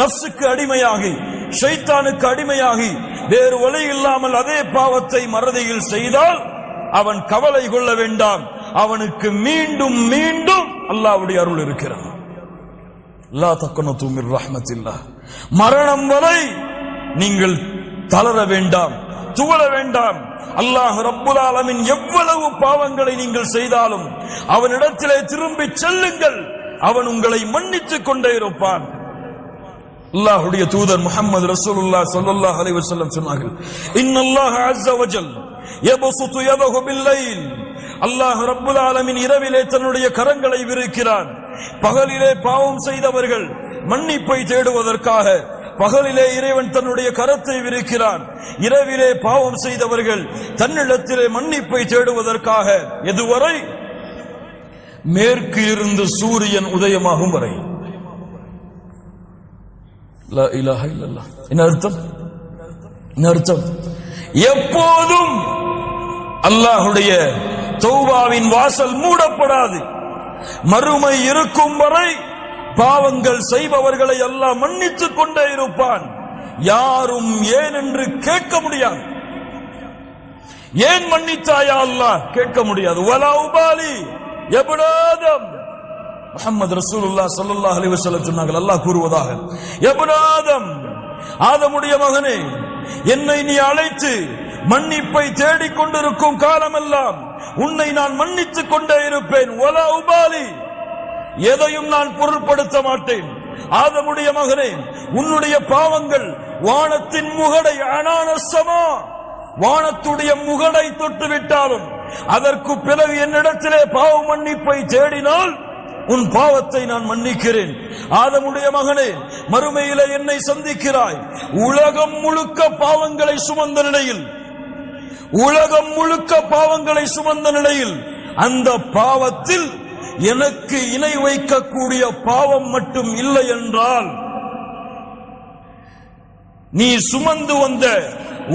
நஃப்ஸுக்கு அடிமையாகி ஷைத்தானுக்கு அடிமையாகி வேறு வழி இல்லாமல் அதே பாவத்தை மறதியில் செய்தால் அவன் கவலை கொள்ள வேண்டாம், அவனுக்கு மீண்டும் மீண்டும் அல்லாஹ்வுடைய அருள் இருக்கிறது. லா தக்னது மிர் ரஹ்மத்தில்லாஹ், மரணம் வரை நீங்கள் தளர வேண்டாம், துவள வேண்டாம். அல்லாஹ் ரப்புல் ஆலமீன் எவ்வளவு பாவங்களை நீங்கள் செய்தாலும் அவனிடத்திலே திரும்பி செல்லுங்கள், அவன் உங்களை மன்னித்துக் கொண்டே இருப்பான். அல்லாஹ்வுடைய தூதர் முஹம்மது ரசூலுல்லாஹ் ஸல்லல்லாஹு அலைஹி வஸல்லம் சொன்னார்கள், இன்னல்லாஹ அஸ்ஸ வஜல் யபசுது யதஹு பில்லைல், அல்லாஹ் ரப்புல் ஆலமீன் இரவிலே தன்னுடைய கரங்களை விரிக்கிறான். பகலிலே பாவம் செய்தவர்கள் மன்னிப்பை தேடுவதற்காக பகலிலே இறைவன் தன்னுடைய கரத்தை விரிக்கிறான், இரவிலே பாவம் செய்தவர்கள் தன்னிடத்திலே மன்னிப்பை தேடுவதற்காக. எதுவரை? மேற்கு இருந்து சூரியன் உதயமாகும் வரை. லா இலாஹ இல்லல்லாஹ். என்ன அர்த்தம்? எப்போதும் அல்லாஹ்வுடைய தௌபாவின் வாசல் மூடப்படாது. மறுமை இருக்கும் வரை பாவங்கள் செய்பவர்களை அல்லாஹ் மன்னித்துக் கொண்டே இருப்பான். யாரும் ஏன் என்று கேட்க முடியாது. ஏன் மன்னித்தாயா அல்லாஹ் கேட்க முடியாது. வலா உபாலி யப்ன ஆதம், முஹம்மது ரசூலுல்லாஹ் ஸல்லல்லாஹு அலைஹி வஸல்லம் சொன்னார்கள், அல்லாஹ் கூறுவதாக, யப்ன ஆதம், ஆதமுடைய மகனே, என்னை நீ அழைத்து மன்னிப்பை தேடிக் கொண்டிருக்கும் காலமெல்லாம் உன்னை நான் மன்னித்துக் கொண்டே இருப்பேன். வலா உபாலி, எதையும் நான் பொருட்படுத்த மாட்டேன். ஆதமுடைய மகனே, உன்னுடைய பாவங்கள் வானத்தின் முகடை அனானசமா, வானத்துடைய முகடை தொட்டு விட்டாலும் அதற்கு பிறகு என்னிடத்திலே பாவ மன்னிப்பை தேடினால் உன் பாவத்தை நான் மன்னிக்கிறேன். ஆதமுடைய மகனே, மறுமையிலே என்னை சந்திக்கிறாய். உலகம் முழுக்க பாவங்களை சுமந்த நிலையில், உலகம் முழுக்க பாவங்களை சுமந்த நிலையில் அந்த பாவத்தில் எனக்கு இணை வைக்கக்கூடிய பாவம் மட்டும் இல்லை என்றால், நீ சுமந்து வந்த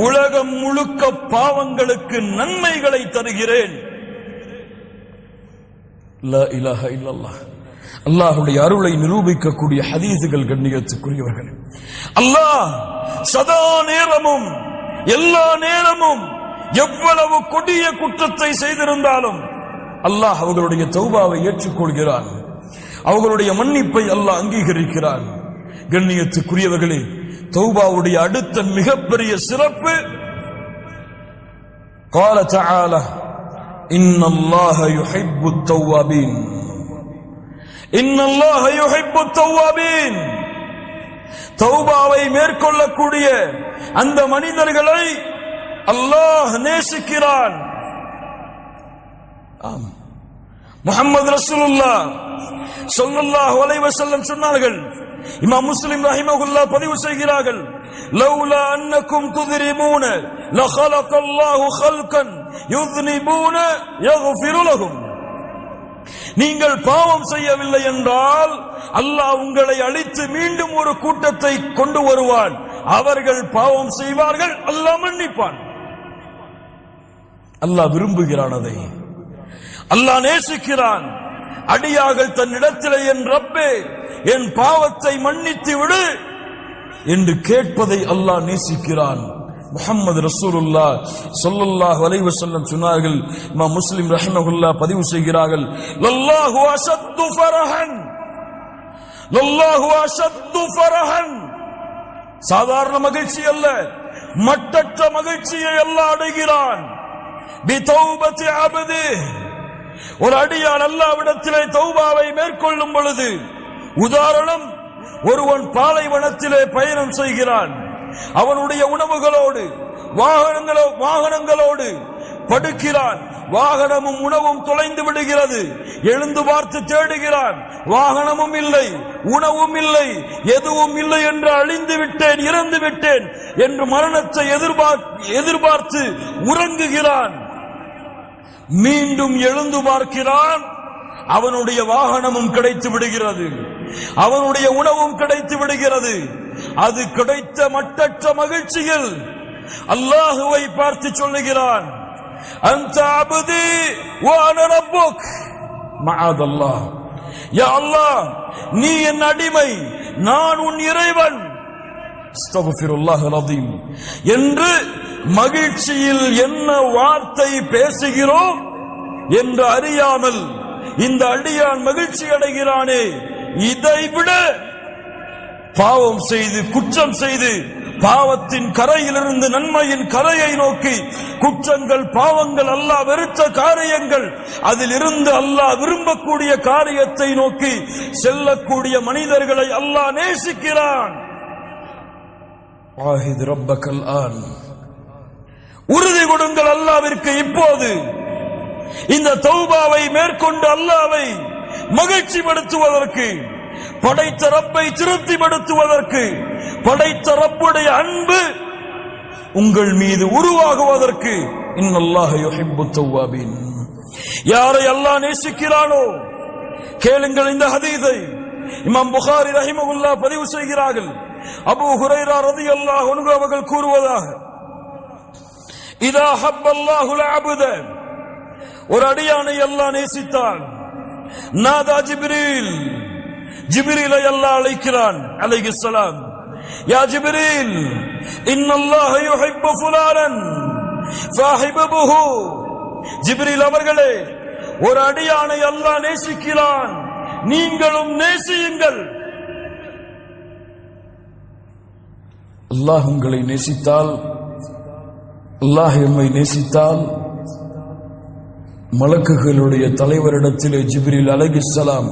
உலகம் முழுக்க பாவங்களுக்கு நன்மைகளை தருகிறேன். லா இலாஹ இல்லல்லாஹ். அல்லாஹ்வுடைய அருளை நிரூபிக்கக்கூடிய ஹதீஸுகள் கண்ணியத்துக்குரியவர்கள். அல்லாஹ் சதா நேரமும் எல்லா நேரமும் எவ்வளவு கொடிய குற்றத்தை செய்திருந்தாலும் அல்லாஹ் அவர்களுடைய தௌபாவை ஏற்றுக்கொள்கிறான். அவர்களுடைய மன்னிப்பை அல்லாஹ் அங்கீகரிக்கிறான். கண்ணியத்துக்குரியவர்களே, தௌபாவுடைய அடுத்த மிகப்பெரிய சிறப்பு, قال تعالى إن الله يحب التوابين إن الله يحب التوابين. தௌபாவை மேற்கொள்ளக்கூடிய அந்த மனிதர்களை அல்லாஹ் நேசிக்கிறான். முஹம்மது ரசூலுல்லாஹ் ஸல்லல்லாஹு அலைஹி வஸல்லம் சொன்னார்கள், இமாம் முஸ்லிம் ரஹிமஹுல்லாஹ் பதிவு செய்கிறார்கள், லௌலா அன்னக்கும் துذنبون لخلق الله خلقا يذنبون يغفر لهم. நீங்கள் பாவம் செய்யவில்லை என்றால் அல்லாஹ் உங்களை அழித்து மீண்டும் ஒரு கூட்டத்தை கொண்டு வருவான். அவர்கள் பாவம் செய்வார்கள், அல்லாஹ் மன்னிப்பான். அல்லாஹ் விரும்புகிறான், அதை அல்லாஹ் நேசிக்கிறான். அடியார்கள் தன்னிடத்திலே என் ரப்பே என் பாவத்தை மன்னித்து விடு என்று கேட்பதை அல்லாஹ் நேசிக்கிறான். முஹம்மது ரசூலுல்லாஹ் ஸல்லல்லாஹு அலைஹி வஸல்லம் சொன்னார்கள், இமாம் முஸ்லிம் ரஹிமஹுல்லாஹ் பதிவு செய்கிறார்கள், லல்லாஹு அஷத்து ஃபரஹன், லல்லாஹு அஷத்து ஃபரஹன். சாதாரண மகிழ்ச்சி அல்ல, மட்டற்ற மகிழ்ச்சியை அல்லாஹ் அடைகிறான். பிதௌபத்தி அப்தி, ஒரு அடியான் அல்லாஹ்விடத்திலே தௌபாவை மேற்கொள்ளும் பொழுது, உதாரணம், ஒருவன் பாலைவனத்திலே பயணம் செய்கிறான். அவனுடைய உணவுகளோடு வாகனங்களோடு படுக்கிறான். வாகனமும் உணவும் தொலைந்து விடுகிறது. எழுந்து பார்த்து தேடுகிறான். வாகனமும் இல்லை, உணவும் இல்லை, எதுவும் இல்லை என்று அழிந்து விட்டேன், இறந்து விட்டேன் என்று மரணத்தை எதிர்பார்த்து உறங்குகிறான். மீண்டும் எழுந்து பார்க்கிறான். அவனுடைய வாகனமும் கிடைத்து விடுகிறது, அவனுடைய உணவும் கிடைத்து விடுகிறது. அது கிடைத்த மட்டற்ற மகிழ்ச்சியில் அல்லாஹுவை பார்த்து சொல்லுகிறான், அன்த அப்தி வ அன ரப்புக். மஅதல்லாஹ், யா அல்லாஹ், நீ என் அடிமை, நான் உன் இறைவன். அஸ்தக்ஃபிருல்லாஹ் அலீம் என்று மகிழ்ச்சியில் என்ன வார்த்தை பேசுகிறோம் என்று அறியாமல் இந்த அடியான் மகிழ்ச்சி அடைகிறானே, இதைவிட பாவம் செய்து குற்றம் செய்து பாவத்தின் கரையிலிருந்து நன்மையின் கரையை நோக்கி, குற்றங்கள் பாவங்கள் அல்லாஹ் வெறுத்த காரியங்கள், அதில் இருந்து அல்லாஹ் விரும்பக்கூடிய காரியத்தை நோக்கி செல்லக்கூடிய மனிதர்களை அல்லாஹ் நேசிக்கிறான். ஆஹித் ரப்பக்கல் ஆன், உறுதி கொடுங்கள் அல்லாஹ்விற்கு இப்போது. இந்த தௌபாவை மேற்கொண்டு அல்லாஹ்வை மகிழ்ச்சிப்படுத்துவதற்கு, படைத்த ரப்பை திருப்திப்படுத்துவதற்கு, படைத்த ரப்புடைய அன்பு உங்கள் மீது உருவாகுவதற்கு, இன்னல்லாஹ யுஹிப்புத் தவ்வாபீன். யாரை அல்லாஹ் நேசிக்கிறானோ கேளுங்கள் இந்த ஹதீஸை. இமாம் புகாரி ரஹிமஹுல்லாஹ் பதிவு செய்கிறார்கள், அபூ ஹுரைரா ரலியல்லாஹு அன்ஹு அவர்கள் கூறுவதாக, இதா ஹப்பல்லாஹுல் அப்த, ஒரு அடியானை அல்லாஹ் நேசித்தான், நாதா ஜிப்ரீல், ஜிப்ரீலை அல்லாஹ் அழைக்கிறான் அலைஹிஸ்ஸலாம், யா ஜிப்ரீல் இன்னல்லாஹ யுஹிப்பு ஃபுலானன் ஃபஹிபுஹு. ஜிப்ரீல் அவர்களே, ஒரு அடியானை அல்லாஹ் நேசிக்கிறான், நீங்களும் நேசியுங்கள். அல்லாஹ் உங்களை நேசித்தால், அல்லாஹ் எம்மை நேசித்தால் மலக்குகளுடைய தலைவரிடத்திலே ஜிப்ரீல் அலைஹிஸ்ஸலாம்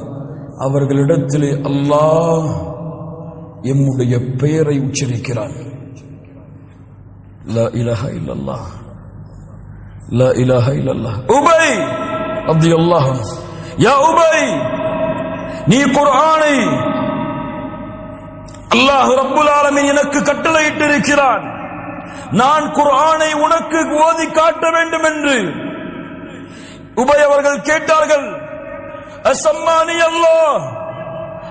அவர்களிடத்திலே அல்லாஹ் எம்முடைய பெயரை உச்சரிக்கிறான். லா இலாஹ இல்லல்லாஹ், லா இலாஹ இல்லல்லாஹ். உபை ரலியல்லாஹு அன்ஹு, யா உபை, நீ குர்ஆனை அல்லாஹ் ரப்புல் ஆலமீன் எனக்கு கட்டளையிட்டிருக்கிறான், நான் குர்ஆனை உனக்கு ஓதி காட்ட வேண்டும் என்று உபை அவர்கள் கேட்டார்கள். அசம்மானி அல்லாஹ்,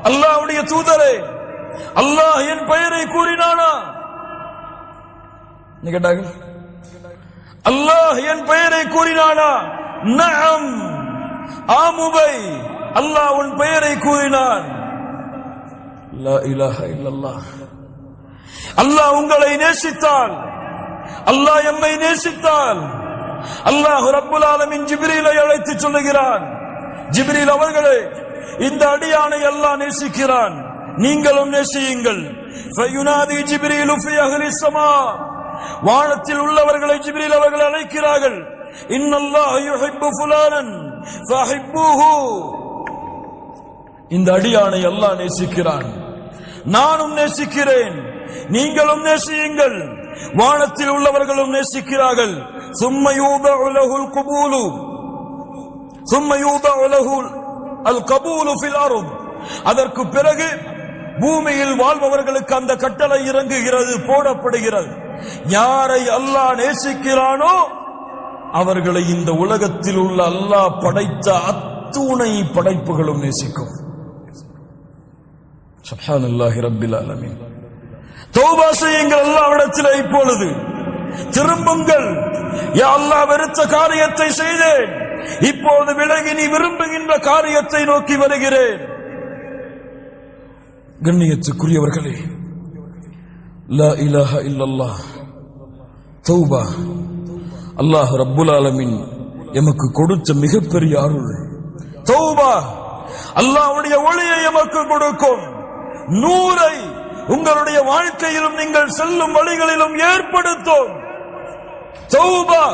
அல்லாஹ்வுடைய தூதரே, அல்லாஹ் என் பெயரை கூறினானா? கேட்டார்கள், அல்லாஹ் என் பெயரை கூறினானா? நஅம், ஆம் உபை, அல்லாஹ் உன் பெயரை கூறினான். லா இலாஹ இல்லல்லாஹ். அல்லாஹ் உங்களை நேசித்தால், அல்லாஹ் எம்மை நேசித்தால், அல்லாஹ் ரப்புல் ஆலமீன் ஜிப்ரீலை அழைத்து சொல்லுகிறான், ஜிப்ரீல் அவர்களே, இந்த அடியானை அல்லாஹ் நேசிக்கிறான், நீங்களும் நேசியுங்கள். ஃபயுனாதி ஜிப்ரீலு ஃபீ அஹ்லி ஸமா, வானத்தில் உள்ளவர்களை ஜிப்ரீல் அவர்கள் அழைக்கிறார்கள். இன்னல்லாஹ யுஹிப்பு ஃபுலானன் ஃபஹிப்பூஹு, இந்த அடியானை அல்லாஹ் நேசிக்கிறான், நானும் நேசிக்கிறேன், நீங்களும் நேசியுங்கள். வானத்தில் உள்ளவர்களும் நேசிக்கிறார்கள். ثم يوضع له القبول ثم يوضع له القبول في الارض, அதற்கு பிறகு பூமியில் வாழ்பவர்களுக்கு அந்த கட்டளை இறங்குகிறது, போடப்படுகிறது. யாரை அல்லாஹ் நேசிக்கிறானோ அவர்களை இந்த உலகத்தில் உள்ள அல்லாஹ் படைத்த அத்துணை படைப்புகளும் நேசிக்கும். சுப்ஹானல்லாஹி ரப்பில் ஆலமீன். தௌபா செய்யுங்கள் அல்லாஹ்விடத்தில், இப்பொழுது திரும்புங்கள். யா அல்லாஹ், வெறுத்த காரியத்தை செய்தேன், இப்போது விலகி நீ விரும்புகின்ற காரியத்தை நோக்கி வருகிறேன். கண்ணியத்துக்குரியவர்களே, லா இலாஹ இல்லல்லாஹ், தௌபா அல்லாஹ் ரப்புல் ஆலமீன் எமக்கு கொடுத்த மிகப்பெரிய அருள். தௌபா அல்லாஹ்வுடைய ஒளியை எமக்கு கொடுக்கும். நூரை உங்களுடைய வாழ்க்கையிலும் நீங்கள் செல்லும் வழிகளிலும் ஏற்படுத்தும். தௌபா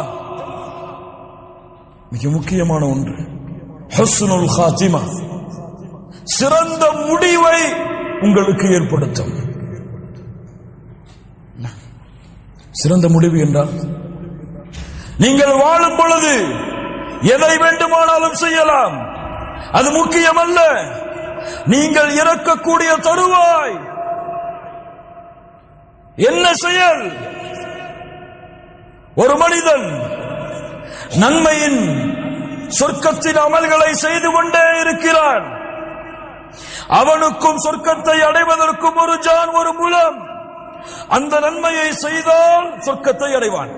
மிக முக்கியமான ஒன்று. ஹுஸ்னுல் காத்திமா, சிறந்த முடிவை உங்களுக்கு ஏற்படுத்தும். சிறந்த முடிவு என்றால், நீங்கள் வாழும் பொழுது எதை வேண்டுமானாலும் செய்யலாம், அது முக்கியமல்ல. நீங்கள் இறக்கக்கூடிய தருவாய் என்ன செயல்? ஒரு மனிதன் நன்மையின் சொர்க்கத்தின் அமல்களை செய்து கொண்டே இருக்கிறான். அவனுக்கும் சொர்க்கத்தை அடைவதற்கும் ஒரு ஜான், ஒரு முலம். அந்த நன்மையை செய்தால் சொர்க்கத்தை அடைவான்.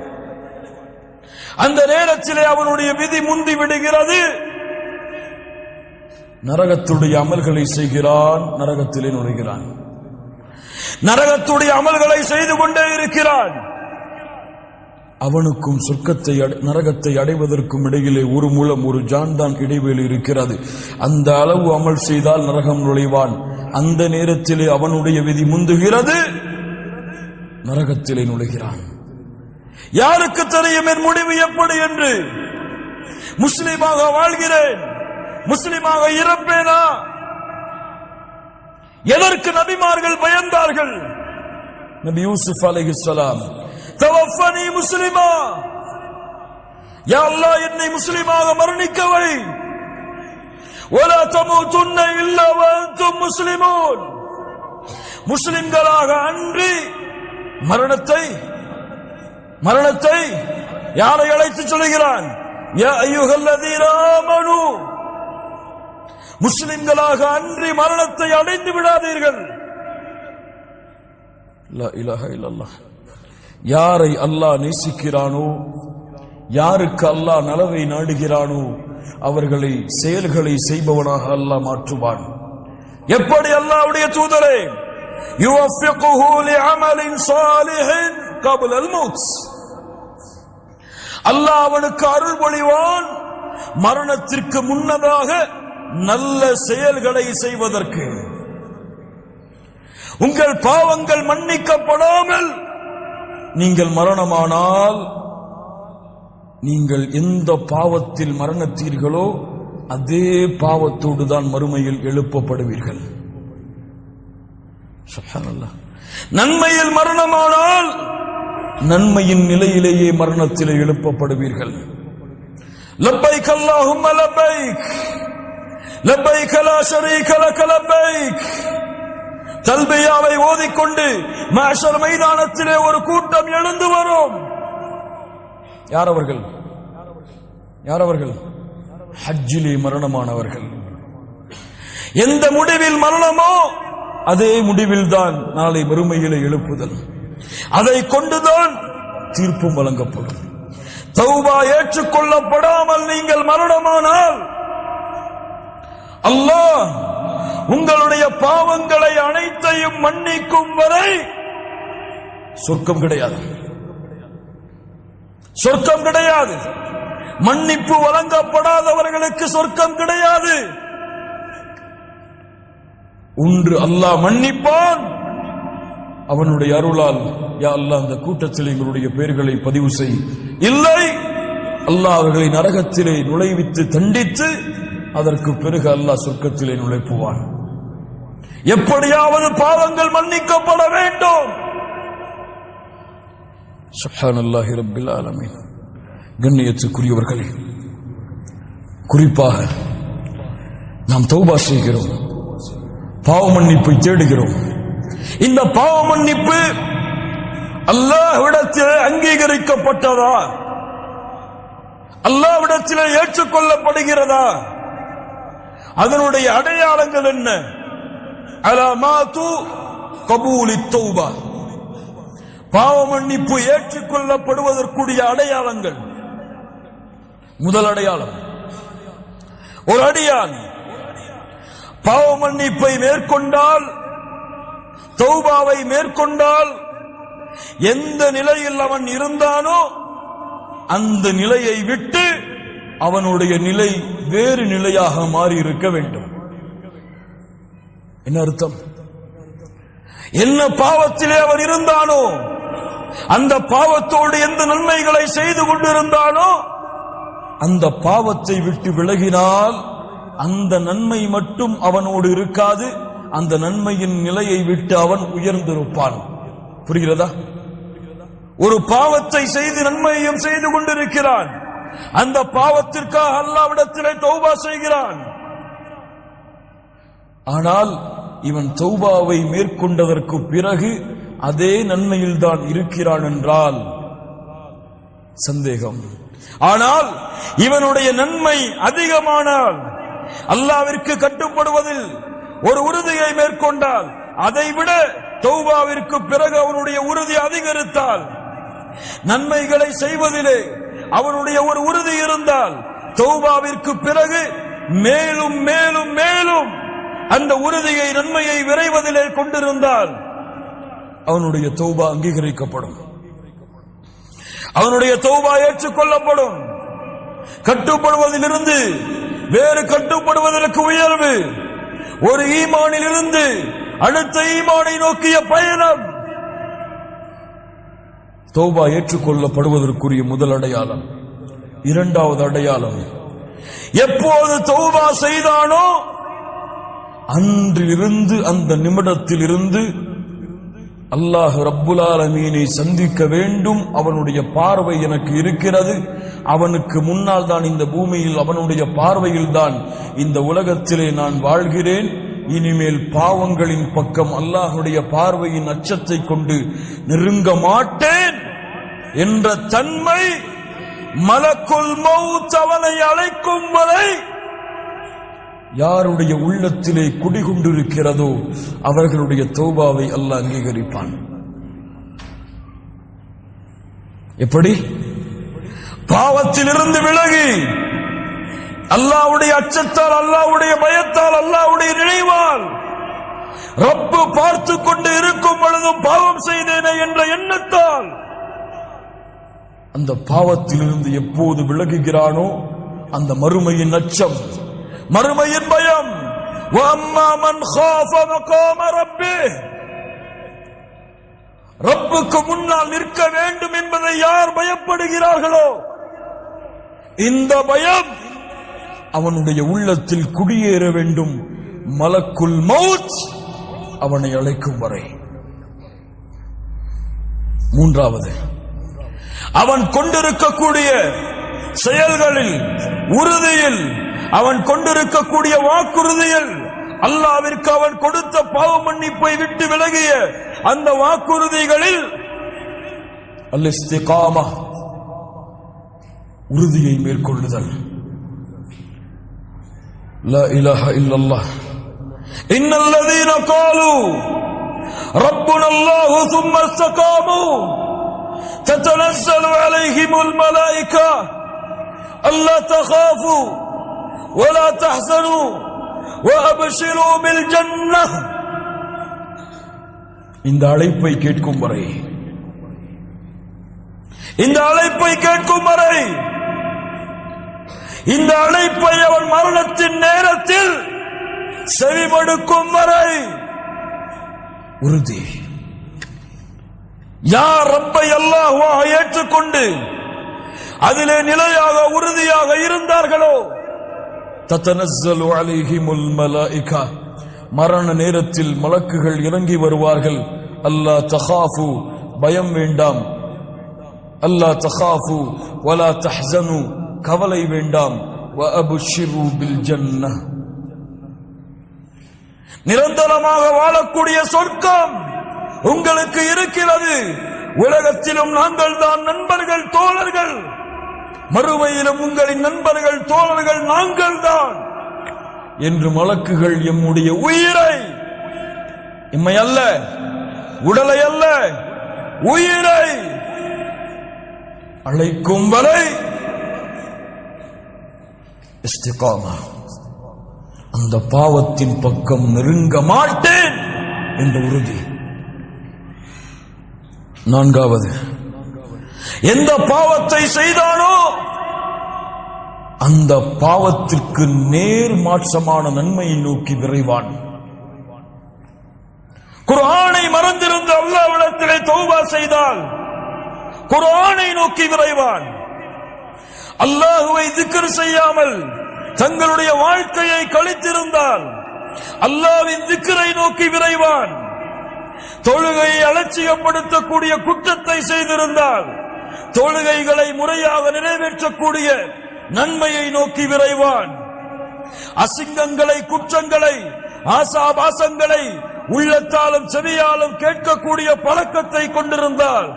அந்த நேரத்திலே அவனுடைய விதி முந்தி விடுகிறது. நரகத்துடைய அமல்களை செய்கிறான், நரகத்திலே நுழைகிறான். நரகத்துடைய அமல்களை செய்து கொண்டே இருக்கிறான். அவனுக்கும் சொர்க்கத்தை நரகத்தை அடைவதற்கும் இடையிலே ஒரு மூலம், ஒரு ஜான் தான் இடைவெளி இருக்கிறது. அந்த அளவு அமல் செய்தால் நரகம் நுழைவான். அந்த நேரத்திலே அவனுடைய விதி முந்துகிறது, நரகத்திலே நுழைகிறான். யாருக்கு தெரியும் என் முடிவு எப்படி என்று? முஸ்லிமாக வாழ்கிறேன், முஸ்லிமாக இறப்பேனா? எதற்கு நபிமார்கள் பயந்தார்கள்? நபி யூசுப் அலைஹிஸ்ஸலாம், தவஃபனி முஸ்லிமா, யா அல்லாஹ் என்னை முஸ்லிமாக மரணிக்க வை. வலா தமூதுன்ன இல்லா வஅன்தும் முஸ்லிமூன், முஸ்லிம்களாக அன்றி மரணத்தை யாரை அழைத்து சொல்கிறான்? யா அய்யுஹல்லதீன ஆமனூ, முஸ்லிம்களாக அன்றி மரணத்தை அடைந்து விடாதீர்கள். லா இலாஹ இல்லல்லாஹ். யாரை அல்லாஹ் நேசிக்கிறானோ, யாருக்கு அல்லாஹ் நலவை நாடுகிறானோ அவர்களை செயல்களை செய்பவனாக அல்லாஹ் மாற்றுவான். எப்படி? அல்லாஹ்வுடைய தூதரே, யுவஃபிகுஹு லிஅமலின் ஸாலிஹின் கப்லல் மௌத், அல்லாஹ் அவனுக்கு அருள் பொழிவான் மரணத்திற்கு முன்னதாக நல்ல செயல்களை செய்வதற்கு. உங்கள் பாவங்கள் மன்னிக்கப்படாமல் நீங்கள் மரணமானால் நீங்கள் எந்த பாவத்தில் மரணத்தீர்களோ அதே பாவத்தோடு தான் மறுமையில் எழுப்பப்படுவீர்கள். சுப்ஹானல்லாஹ். நன்மையில் மரணமானால் நன்மையின் நிலையிலேயே மரணத்திலே எழுப்பப்படுவீர்கள். லப்பைக் அல்லாஹும்ம லப்பைக் லப்பைக் லா ஷரீக லக லப்பைக். தல்பியாவை ஓதிக்கொண்டு மஹ்ஷர் மைதானத்திலே ஒரு கூட்டம் எழுந்து வரும். யார் அவர்கள்? ஹஜ்ஜிலே மரணமானவர்கள். எந்த முடிவில் மரணமோ அதே முடிவில் தான் நாளை மறுமையிலே எழுப்புதல். அதை கொண்டுதான் தீர்ப்பும் வழங்கப்படும். தௌபா ஏற்றுக்கொள்ளப்படாமல் நீங்கள் மரணமானால் அல்லாஹ் உங்களுடைய பாவங்களை அனைத்தையும் மன்னிக்கும் வரை சொர்க்கம் கிடையாது. மன்னிப்பு வழங்கப்படாதவர்களுக்கு சொர்க்கம் கிடையாது. ஒன்று அல்லாஹ் மன்னிப்பான், அவனுடைய அருளால் யா அல்லாஹ் அந்த கூட்டத்தில் எங்களுடைய பெயர்களை பதிவு செய். இல்லை, அல்லாஹ் அவர்களை நரகத்திலே நுழைவித்து தண்டித்து அதற்கு பிறகு அல்லாஹ் சொர்க்கத்திலே நுழைப்புவான். எப்படியாவது பாவங்கள் மன்னிக்கப்பட வேண்டும். சுப்ஹானல்லாஹி ரப்பில் ஆலமீன். கண்ணியத்துக்குரியவர்களே, குறிப்பாக நாம் தௌபா செய்கிறோம், பாவ மன்னிப்பை தேடுகிறோம். இந்த பாவ மன்னிப்பு அல்லாஹ்விடத்தில் அங்கீகரிக்கப்பட்டதா? அல்லாஹ்விடத்தில் ஏற்றுக்கொள்ளப்படுகிறதா? அதனுடைய அடையாளங்கள் என்ன? அலாமாத்து கபூலித் தௌபா. பாவ மன்னிப்பு ஏற்றுக்கொள்ளப்படுவதற்குரிய அடையாளங்கள். முதல் அடையாளம், ஒரு அடியான் பாவ மன்னிப்பை மேற்கொண்டால், தௌபாவை மேற்கொண்டால், எந்த நிலையில் அவன் இருந்தானோ அந்த நிலையை விட்டு அவனுடைய நிலை வேறு நிலையாக மாறி இருக்க வேண்டும். என்ன அர்த்தம்? என்ன பாவத்திலே அவன் இருந்தானோ, அந்த பாவத்தோடு எந்த நன்மைகளை செய்து கொண்டிருந்தானோ அந்த பாவத்தை விட்டு விலகினால் அந்த நன்மை மட்டும் அவனோடு இருக்காது, அந்த நன்மையின் நிலையை விட்டு அவன் உயர்ந்திருப்பான். புரிகிறதா? ஒரு பாவத்தை செய்து நன்மையையும் செய்து கொண்டிருக்கிறான், அந்த பாவத்திற்காக அல்லாஹ்விடத்திலே தௌபா செய்கிறான். ஆனால் இவன் தௌபாவை மேற்கொண்டதற்கு பிறகு அதே நன்மையில் தான் இருக்கிறான் என்றால் சந்தேகம். ஆனால் இவனுடைய நன்மை அதிகமானால், அல்லாஹ்விற்கு கட்டுப்படுவதில் ஒரு உறுதியை மேற்கொண்டால், அதைவிட தௌபாவிற்கு பிறகு அவனுடைய உறுதி அதிகரித்தால், நன்மைகளை செய்வதிலே அவனுடைய ஒரு உறுதி இருந்தால், தௌபாவிற்கு பிறகு மேலும் மேலும் மேலும் அந்த உறுதியை, நன்மையை விரைவதிலே கொண்டிருந்தால் அவனுடைய தௌபா அங்கீகரிக்கப்படும், அவனுடைய தௌபா ஏற்றுக்கொள்ளப்படும். கட்டுப்படுவதிலிருந்து வேறு கட்டுப்படுவதற்கு உயர்வு, ஒரு ஈமானில் இருந்து அடுத்த ஈமானை நோக்கிய பயணம். தௌபா ஏற்றுக்கொள்ளப்படுவதற்குரிய முதல் அடையாளம். இரண்டாவது அடையாளம், எப்போது தௌபா செய்தானோ அன்றிலிருந்து, அந்த நிமிடத்தில் இருந்து அல்லாஹ் ரப்புல் ஆலமீனை சந்திக்க வேண்டும். அவனுடைய பார்வை எனக்கு இருக்கிறது, அவனுக்கு முன்னால் தான் இந்த பூமியில், அவனுடைய பார்வையில் தான் இந்த உலகத்திலே நான் வாழ்கிறேன். இனிமேல் பாவங்களின் பக்கம் அல்லாஹ்வுடைய பார்வையின் அச்சத்தை கொண்டு நெருங்க மாட்டேன் என்ற தன்மை மலக்குல் மௌத் அவனை அழைக்கும் வரை யாருடைய உள்ளத்திலே குடிகொண்டிருக்கிறதோ அவர்களுடைய தௌபாவை அல்லாஹ் அங்கீகரிப்பான். எப்படி? பாவத்திலிருந்து விலகி அல்லாஹ்வுடைய அச்சத்தால், அல்லாஹ்வுடைய பயத்தால், அல்லாஹ்வுடைய நினைவால், ரப்பு பார்த்து கொண்டு இருக்கும் பொழுதும் பாவம் செய்தேனே என்ற எண்ணத்தால் அந்த பாவத்திலிருந்து எப்போது விலகுகிறானோ அந்த மறுமையின் அச்சம், மறுமையின் பயம். வஅம்மா மன் காஃப மகாம ரப்பிஹ், ரப்புக்கு முன்னால் நிற்க வேண்டும் என்பதை யார் பயப்படுகிறார்களோ இந்த பயம் அவனுடைய உள்ளத்தில் குடியேற வேண்டும். மலக்குல் மௌத் அவனை அழைக்கும் வரை. மூன்றாவது, அவன் கொண்டிருக்கக்கூடிய செயல்களில், உறுதியில், அவன் கொண்டிருக்கக்கூடிய வாக்குறுதியில், அல்லாஹ்விற்கு அவன் கொடுத்த பாவ மன்னிப்பை விட்டு விலகிய அந்த வாக்குறுதிகளில் அல்-இஸ்திகாமா, உறுதியை மேற்கொள்ளுதல். லா இலாஹா இல்லல்லாஹ் இன்னல்லதீன காலு ரப்புனா அல்லாஹு சும்ம இஸ்தகாமு ததனஸ்ஸலு அலைஹிமுல் மலாயிகா அல்லா தகாஃபு வலா தஹ்ஸனு வஅப்ஷிரு பில் ஜன்னஹ். இந்த அழைப்பை கேட்கும் வரை, இந்த அழைப்பை கேட்கும் வரை, இந்த அழைப்பை அவன் மரணத்தின் நேரத்தில் செவிமடுக்கும் வரை உறுதி. யார் ரப்பை அல்லாஹ்வாக ஏற்றுக்கொண்டு அதிலே நிலையாக உறுதியாக இருந்தார்களோ, தத்தனஸ்ஸலு அலைஹிமுல் மலாயிகா, மரண நேரத்தில் மலக்குகள் இறங்கி வருவார்கள். அல்லா தகாஃபு, பயம் வேண்டாம். அல்லா தகாஃபு வலா தஹ்ஸனு, கவலை வேண்டாம். வஅப்ஷிரு பில் ஜன்னஹ், நிரந்தரமாக வாழக்கூடிய சொர்க்கம் உங்களுக்கு இருக்கிறது. உலகத்திலும் நாங்கள் தான் நண்பர்கள், தோழர்கள். மறுமையிலும் உங்களின் நண்பர்கள், தோழர்கள் நாங்கள் தான் என்று மலக்குகள் எம்முடைய உயிரை, இம்மை அல்ல, உடலை அல்ல, உயிரை அழைக்கும் வரை இஸ்திகாமா, அந்த பாவத்தின் பக்கம் நெருங்க மாட்டேன் என்ற உறுதி. நான்காவது, எந்த பாவத்தை செய்தானோ அந்த பாவத்திற்கு நேர் மாற்றமான நன்மையை நோக்கி விரைவான். குர்ஆனை மறந்திருந்த அல்லாஹ்விடத்திலே தௌபா செய்தால் குர்ஆனை நோக்கி விரைவான். அல்லாஹ்வை திக்ர் செய்யாமல் தங்களுடைய வாழ்க்கையை கழித்திருந்தால் அல்லாஹ்வின் திக்ரை நோக்கி விரைவான். தொழுகையை அலட்சியப்படுத்தக்கூடிய குற்றத்தை செய்திருந்தால் தொழுகைகளை முறையாக நிறைவேற்றக்கூடிய நன்மையை நோக்கி விரைவான். அசிங்கங்களை, குற்றங்களை, ஆசாபாசங்களை உள்ளத்தாலும் செவியாலும் கேட்கக்கூடிய பழக்கத்தை கொண்டிருந்தால்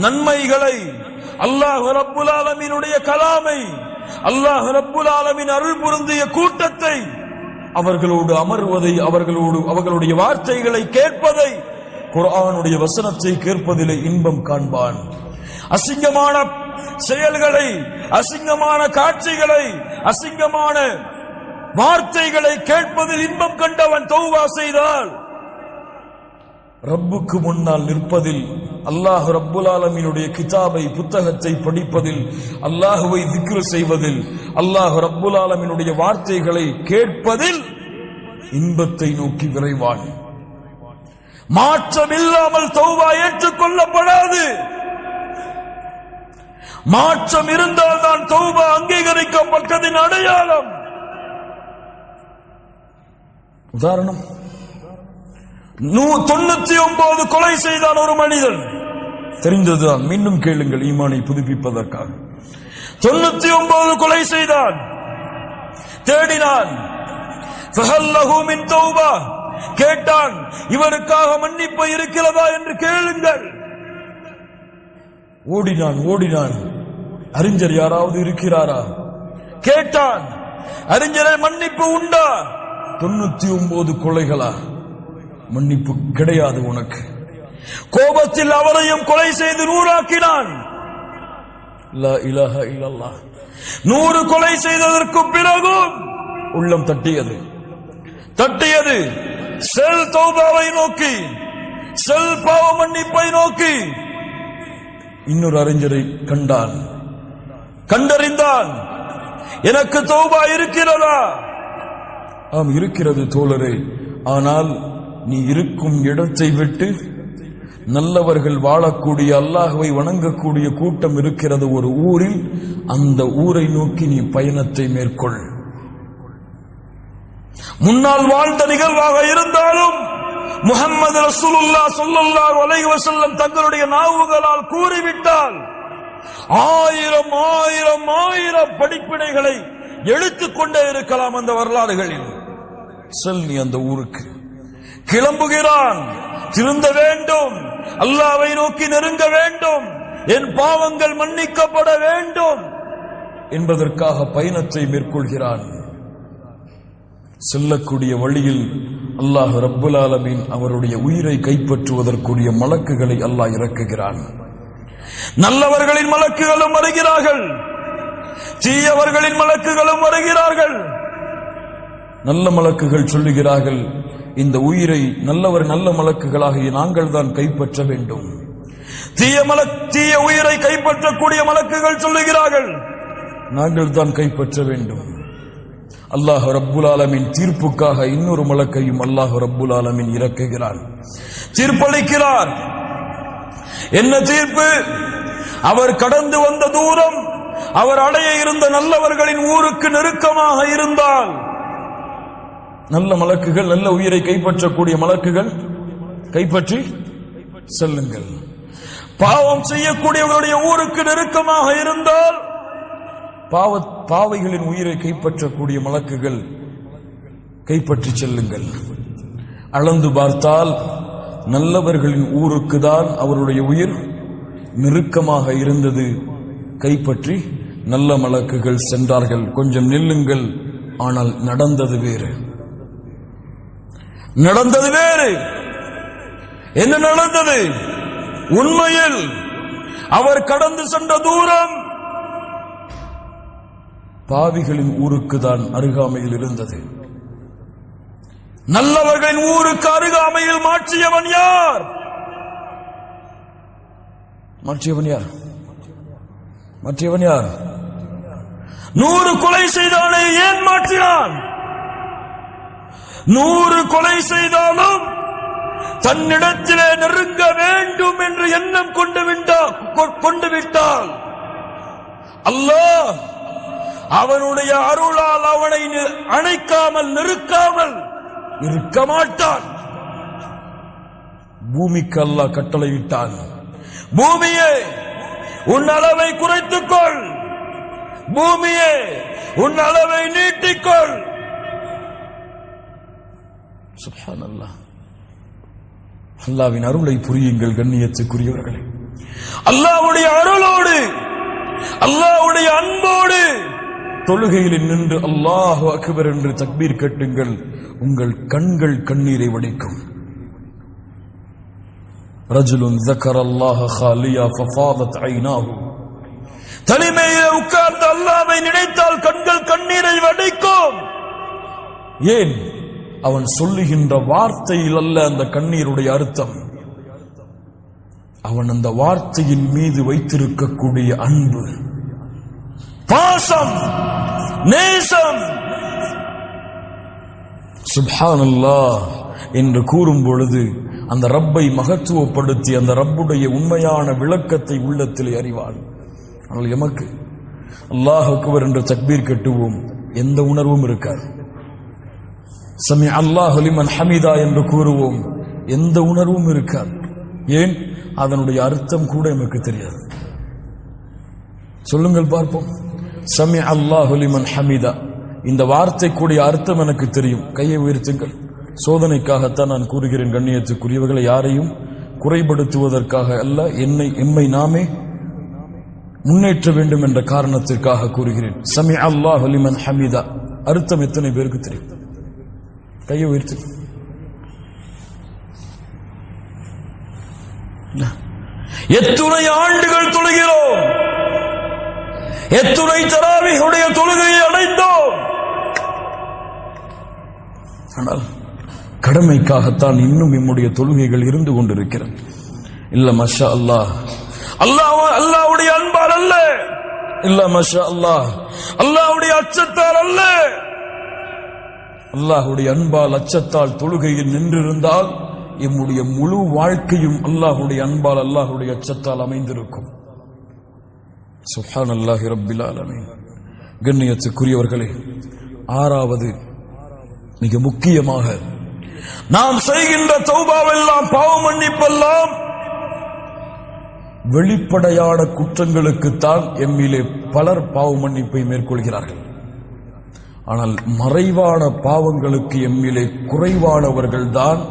நன்மைகளை, அல்லாஹ் ரப்புல் ஆலமீனுடைய கலாமை, அல்லாஹ் ரப்புல் ஆலமீன் அருள் புரிந்திய கூட்டத்தை, அவர்களோடு அமர்வதை, அவர்களுடைய வார்த்தைகளை கேட்பதை, குர்ஆனுடைய வசனத்தை கேட்பதிலே இன்பம் காண்பான். அசிங்கமான செயல்களை, அசிங்கமான காட்சிகளை, அசிங்கமான வார்த்தைகளை கேட்பதில் இன்பம் கண்டவன் தௌபா செய்தால் ரப்புக்கு முன்னால் நிற்பதில், அல்லாஹ் ரப்புல் ஆலமீனுடைய கிதாபை, புத்தகத்தை படிப்பதில், அல்லாஹுவை திக்ர் செய்வதில், அல்லாஹ் ரப்புல் ஆலமீனுடைய வார்த்தைகளை கேட்பதில் இன்பத்தை நோக்கி விரைவான். மாற்றம் இல்லாமல் தௌபா ஏற்றுக்கொள்ளப்படாது. மாற்றம் இருந்தால் தான் தௌபா அங்கீகரிக்கப்பட்டதின் அடையாளம். உதாரணம், 99 கொலை செய்தான் ஒரு மனிதன். தெரிந்ததுதான், மீண்டும் கேளுங்கள் ஈமானை புதுப்பிப்பதற்காக. 99 கொலை செய்தான். தேடினான். ஃபஹல் லஹு மின் தௌபா, கேட்டான், இவருக்காக மன்னிப்பு இருக்கிறதா என்று கேளுங்கள். ஓடினான். அறிஞர் யாராவது இருக்கிறாரா கேட்டான். அறிஞரை, மன்னிப்பு உண்டா? 99 கொலைகளா? மன்னிப்பு கிடையாது உனக்கு. கோபத்தில் அவரையும் கொலை செய்து 100 ஆக்கினான். லா இலாஹா இல்லல்லாஹ். 100 கொலை செய்ததற்கு பிறகும் உள்ளம் தட்டியது. செல் தௌபாவை நோக்கி, செல் பாவ மன்னிப்பை நோக்கி. இன்னொரு அறிஞரை கண்டறிந்தான். எனக்கு தௌபா இருக்கிறதா? ஆம், இருக்கிறது தோழரே. ஆனால் நீ இருக்கும் இடத்தை விட்டு நல்லவர்கள் வாழக்கூடிய அல்லாஹ்வை வணங்கக்கூடிய கூட்டம் இருக்கிறது ஒரு ஊரில், அந்த ஊரை நோக்கி நீ பயணத்தை மேற்கொள். முன்னால் வாழ்ந்த நிகழ்வாக இருந்தாலும் முஹம்மது ரசூலுல்லாஹ் ஸல்லல்லாஹு அலைஹி வஸல்லம் தங்களுடைய நாவுகளால் கூறிவிட்டால் ஆயிரம் ஆயிரம் ஆயிரம் படிப்பினைகளை எடுத்துக்கொண்டே இருக்கலாம். அந்த வரலாறுகளில் செல், நீ அந்த ஊருக்கு கிளம்புகிறான். திருந்த வேண்டும், அல்லாஹ்வை நோக்கி நெருங்க வேண்டும், என் பாவங்கள் மன்னிக்கப்பட வேண்டும் என்பதற்காக பயணத்தை மேற்கொள்கிறான். செல்லக்கூடிய வழியில் அல்லாஹ் ரப்புல் ஆலமீன் அவருடைய உயிரை கைப்பற்றுவதற்குரிய மலக்குகளை அல்லாஹ் இறக்குகிறான். நல்லவர்களின் மலக்குகளும் வருகிறார்கள், தீயவர்களின் மலக்குகளும் வருகிறார்கள். நல்ல மலக்குகள் சொல்லுகிறார்கள், இந்த உயிரை நல்ல மலக்குகளாகிய நாங்கள் தான் கைப்பற்ற வேண்டும். தீய உயிரை கைப்பற்றக்கூடிய மலக்குகள் சொல்லுகிறார்கள், நாங்கள் தான் கைப்பற்ற வேண்டும். அல்லாஹ் ரப்புல் ஆலமீன் தீர்ப்புக்காக இன்னொரு மலக்கையும் அல்லாஹ் ரப்புல் ஆலமீன் இறக்குகிறான், தீர்ப்பளிக்கிறார். என்ன தீர்ப்பு? அவர் கடந்து வந்த தூரம் அவர் அடைய இருந்த நல்லவர்களின் ஊருக்கு நெருக்கமாக இருந்தால், நல்ல மலக்குகள், நல்ல உயிரை கைப்பற்றக்கூடிய மலக்குகள் கைப்பற்றி செல்லுங்கள். பாவம் செய்யக்கூடியவர்களுடைய ஊருக்கு நெருக்கமாக இருந்தால் பாவைகளின் உயிரை கைப்பற்றக்கூடிய மலக்குகள் கைப்பற்றி செல்லுங்கள். அளந்து பார்த்தால் நல்லவர்களின் ஊருக்கு தான் அவருடைய உயிர் நெருக்கமாக இருந்தது. கைப்பற்றி நல்ல மலக்குகள் சென்றார்கள். கொஞ்சம் நில்லுங்கள், ஆனால் நடந்தது வேறு. நடந்தது வேறு. என்ன நடந்தது? உண்மையில் அவர் கடந்து சென்ற தூரம் பாவிகளின் ஊருக்கு தான் அருகாமையில் இருந்தது. நல்லவர்களின் ஊருக்கு அருகாமையில் மாற்றியவன் யார்? மாற்றியவன் யார்? மாற்றியவன் யார்? 100 கொலை செய்தானே, ஏன் மாற்றினான்? 100 கொலை செய்தாலும் தன்னிடத்திலே நெருங்க வேண்டும் என்று எண்ணம் கொண்டு விட்டால் அல்லாஹ் அவனுடைய அருளால் அவனை அணைக்காமல் நெருக்காமல் இருக்க மாட்டான். பூமிக்கு அல்லாஹ் கட்டளை விட்டான், பூமியே உன் அளவை குறைத்துக்கொள், பூமியே உன் அளவை நீட்டிக்கொள். சுப்ஹானல்லாஹ். அல்லாஹ்வின் அருளை புரியுங்கள் கண்ணியத்துக்குரியவர்களே. அல்லாஹ்வுடைய அருளோடு, அல்லாஹ்வுடைய அன்போடு தொழுகையில் நின்று அல்லாஹு அக்பர் என்று தக்பீர் கட்டுங்கள். உங்கள் கண்கள் கண்ணீரை வடிக்கும். ரஜுலுன் ஸக்கரல்லாஹ காலியா ஃபஃபாதத் ஐனாஹு. தனிமையில் உட்கார்ந்து அல்லாஹ்வை நினைத்தால் கண்கள் கண்ணீரை வடிக்கும். ஏன்? அவன் சொல்லுகின்ற வார்த்தையில் அல்ல அந்த கண்ணீருடைய அர்த்தம், அவன் அந்த வார்த்தையின் மீது வைத்திருக்கக்கூடிய அன்பு, பாசம், நேசம். சுப்ஹானல்லாஹ் என்று கூறும் பொழுது அந்த ரப்பை மகத்துவப்படுத்தி அந்த ரப்புடைய உண்மையான விளக்கத்தை உள்ளத்திலே அறிவான். ஆனால் எமக்கு அல்லாஹ் அக்பர் என்று தக்பீர் கட்டுவோம், எந்த உணர்வும் இருக்காது. சமி அல்லாஹு லிமன் ஹமிதா என்று கூறுவோம், எந்த உணர்வும் இருக்காது. ஏன்? அதனுடைய அர்த்தம் கூட எமக்கு தெரியாது. சொல்லுங்கள் பார்ப்போம். சமி அல்லாஹு லிமன் ஹமிதா, இந்த வார்த்தை கூடிய அர்த்தம் எனக்கு தெரியும். கையை உயர்த்துங்கள். சோதனைக்காகத்தான் நான் கூறுகிறேன் கண்ணியத்துக்குரியவர்களை, யாரையும் குறைபடுத்துவதற்காக அல்ல, எம்மை நாமே முன்னேற்ற வேண்டும் என்ற காரணத்திற்காக கூறுகிறேன். சமி அல்லாஹு லிமன் ஹமிதா அர்த்தம் எத்தனை பேருக்கு தெரியும்? கையை உயர்த்து. எத்துணை ஆண்டுகள் தொழுகிறோம், எத்துணை தராவீஹுடைய தொழுகையை அடைந்தோம். ஆனால் கடமைக்காகத்தான் இன்னும் நம்முடைய தொழுகைகள் இருந்து கொண்டிருக்கிறது. இல்ல மஷா அல்லாஹ், அல்லாஹ்வுடைய அன்பால் அல்ல, இல்ல மஷா அல்லாஹ், அல்லாஹ்வுடைய அச்சத்தால் அல்ல. அல்லாஹ்வுடைய அன்பால் அச்சத்தால் தொழுகையில் நின்றிருந்தால் எம்முடைய முழு வாழ்க்கையும் அல்லாஹ்வுடைய அன்பால் அல்லாஹ்வுடைய அச்சத்தால் அமைந்திருக்கும். சுப்ஹானல்லாஹி ரப்பில் ஆலமீன். கண்ணியத்துக்குரியவர்களே, ஆறாவது மிக முக்கியமாக நாம் செய்கின்ற தௌபாவெல்லாம் பாவ மன்னிப்பெல்லாம் வெளிப்படையான குற்றங்களுக்குத்தான் எம்மிலே பலர் பாவ மன்னிப்பை மேற்கொள்கிறார்கள். ஆனால் மறைவான பாவங்களுக்கு எம்மிலே குறைவானவர்கள் தான்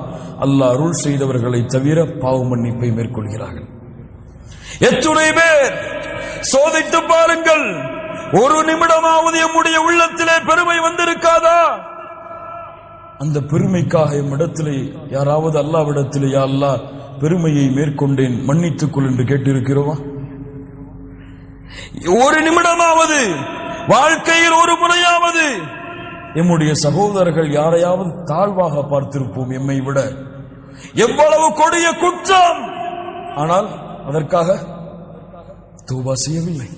அல்லாஹ் அருள் செய்தவர்களை தவிர பாவ மன்னிப்பை மேற்கொள்கிறார்கள். எத்துணை பேர் சோதித்து பாருங்கள், ஒரு நிமிடமாவது எம்முடைய உள்ளத்திலே பெருமை வந்திருக்காதா? அந்த பெருமைக்காக எம்மிடத்திலே யாராவது அல்லாஹ்விடத்திலே, யா அல்லாஹ் பெருமையை மேற்கொண்டேன் மன்னித்துக் கொள் என்று கேட்டிருக்கிறோமா? ஒரு நிமிடமாவது, வாழ்க்கையில் ஒரு முறையாவது எம்முடைய சகோதரர்கள் யாரையாவது தாழ்வாக பார்த்திருப்போம் எம்மை விட. எவ்வளவு கொடிய குற்றம், ஆனால் அதற்காக தௌபா செய்யவில்லை.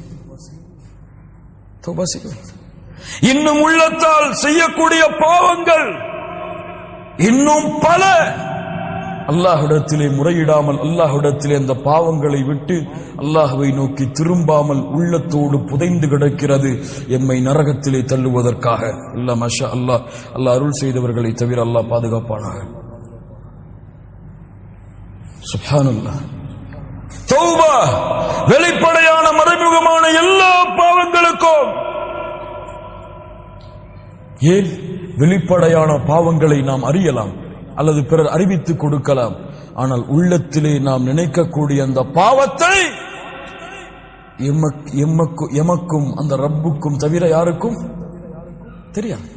இன்னும் உள்ளத்தால் செய்யக்கூடிய பாவங்கள் இன்னும் பல. அல்லாஹ்விடத்திலே முறையிடாமல், அல்லாஹ்விடத்திலே அந்த பாவங்களை விட்டு அல்லாஹ்வை நோக்கி திரும்பாமல் உள்ளத்தோடு புதைந்து கிடக்கிறது எம்மை நரகத்திலே தள்ளுவதற்காக. இல்ல மாஷா அல்லாஹ், அல்லாஹ் அருள் செய்தவர்களை தவிர அல்லாஹ் பாதுகாப்பானாக. சுப்ஹானல்லாஹ். தௌபா வெளிப்படையான மறைமுகமான எல்லா பாவங்களுக்கும். ஏன் வெளிப்படையான பாவங்களை நாம் அறியலாம் அல்லது பிறர் அறிவித்துக் கொடுக்கலாம், ஆனால் உள்ளத்திலே நாம் நினைக்கக்கூடிய அந்த பாவத்தை எமக்கும் அந்த ரப்புக்கும் தவிர யாருக்கும் தெரியாது.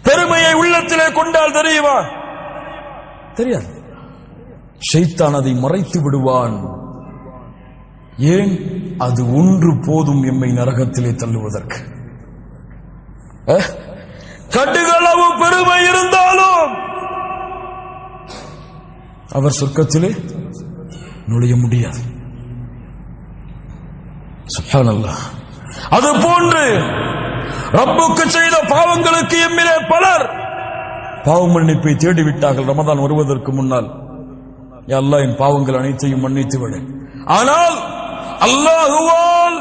பெருமையை உள்ளத்திலே கொண்டால் தெரியுமா? தெரியாது. ஷைத்தான் அதை மறைத்து விடுவான். ஏன்? அது ஒன்று போதும் எம்மை நரகத்திலே தள்ளுவதற்கு. கடுகளவு பெருமை இருந்தாலும் அவர் சொர்க்கத்திலே நுழைய முடியாது. சுப்ஹானல்லாஹ். அது போன்று ரப்புக்கு செய்த பாவங்களுக்கு எம்மிலே பலர் பாவ மன்னிப்பை தேடிவிட்டார்கள் ரமதான் வருவதற்கு முன்னால். யா அல்லாஹ், என் பாவங்கள் அனைத்தையும் மன்னித்து விடு. ஆனால் அல்லாஹுவால்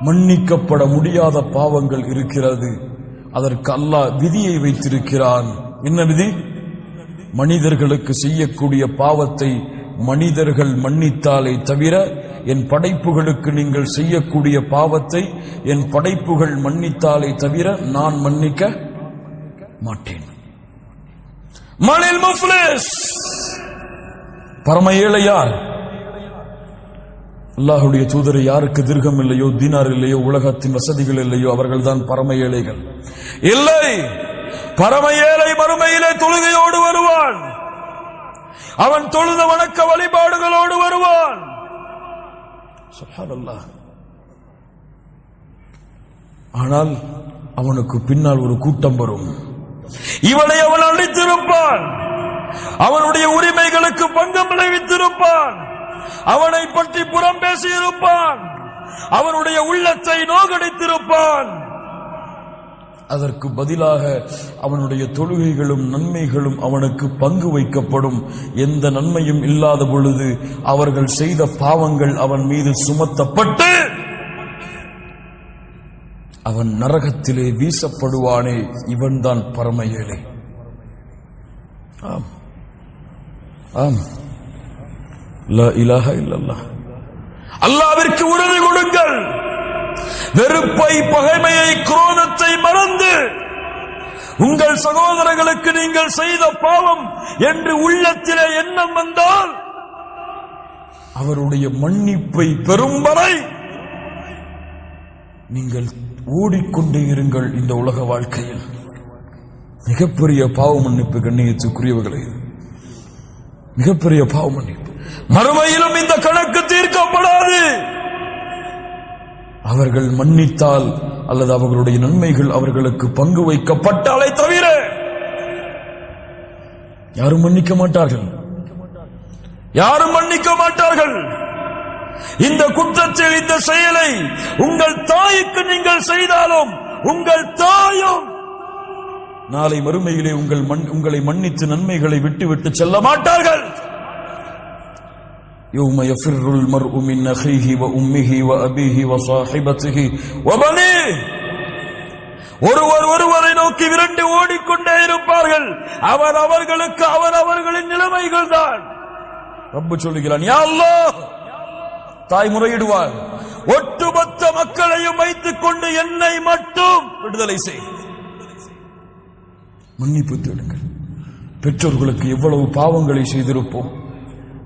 மன்னிக்கப்பட முடியாத பாவங்கள் இருக்கிறது. அதற்கு அல்லாஹ் விதியை வைத்திருக்கிறான். என்ன விதி? மனிதர்களுக்கு செய்யக்கூடிய பாவத்தை மனிதர்கள் மன்னித்தாலே தவிர என் படைப்புகளுக்கு நீங்கள் செய்யக்கூடிய பாவத்தை என் படைப்புகள் மன்னித்தாலே தவிர நான் மன்னிக்க மாட்டேன். மனில் முஃப்லிஸ், பரம ஏழை யார்? அல்லாஹ்வுடைய தூதரை யாருக்கு திர்கம் இல்லையோ, தீனார் இல்லையோ, உலகத்தின் வசதிகள் இல்லையோ, அவர்கள் தான் பரம ஏழைகள். இல்லை, பரம ஏழை மறுமையிலே தொழுகையோடு வருவான். அவன் தொழுத வணக்க வழிபாடுகளோடு வருவான். சுப்ஹானல்லாஹ். ஆனால் அவனுக்கு பின்னால் ஒரு கூட்டம் வரும். இவனை அவன் அழித்திருப்பான். அவனுடைய உரிமைகளுக்கு பங்கம் விளைவித்திருப்பான். அவனை பற்றி புறம் பேசியிருப்பான். அவனுடைய உள்ளத்தை நோகடித்திருப்பான். அதற்கு பதிலாக அவனுடைய தொழுகைகளும் நன்மைகளும் அவனுக்கு பங்கு வைக்கப்படும். எந்த நன்மையும் இல்லாத பொழுது அவர்கள் செய்த பாவங்கள் அவன் மீது சுமத்தப்பட்டு அவன் நரகத்திலே வீசப்படுவானே, இவன்தான் பரம ஏழை. ஆம், ஆம். லா இலாஹ இல்லல்லாஹ். அல்லாஹ்விற்கு உறுதி கொடுங்கள். வெறுப்பை, பகைமையை, குரோதத்தை மறந்து உங்கள் சகோதரர்களுக்கு நீங்கள் செய்த பாவம் என்று உள்ளத்திலே எண்ணம் வந்தால் அவருடைய மன்னிப்பை பெறும் வரை நீங்கள் ஓடிக்கொண்டே இருங்கள். இந்த உலக வாழ்க்கையில் மிகப்பெரிய பாவ மன்னிப்பு கண்ணியத்துக்குரியவர்களே, மிகப்பெரிய பாவ மன்னிப்பு. மறுமையிலும் இந்த கணக்கு தீர்க்கப்படாது. அவர்கள் மன்னித்தால் அல்லது அவர்களுடைய நன்மைகள் அவர்களுக்கு பங்கு வைக்கப்பட்டாலே தவிர யாரும் மன்னிக்க மாட்டார்கள். யாரும் மன்னிக்க மாட்டார்கள். இந்த குற்றத்தில், இந்த செயலை உங்கள் தாய்க்கு நீங்கள் செய்தாலும் உங்கள் தாயும் நாளை மறுமையிலே உங்களை மன்னித்து நன்மைகளை விட்டு செல்ல மாட்டார்கள். يوم يفر المرء من أخيه وأمه وأبيه وصاحبته وبنيه. ஒருவரை நோக்கி விரண்டு ஓடிக்கொண்டே இருப்பார்கள். அவர்களுக்கு அவர்களின் நிலைமைகள் தான். ரப்பு சொல்லுகிறான், யா அல்லாஹ், தாய் முறையிடுவார், ஒட்டுமொத்த மக்களையும் வைத்துக் கொண்டு என்னை மட்டும் விடுதலை செய். மன்னிப்பு தேடுங்கள். பெற்றோர்களுக்கு எவ்வளவு பாவங்களை செய்திருப்போம்,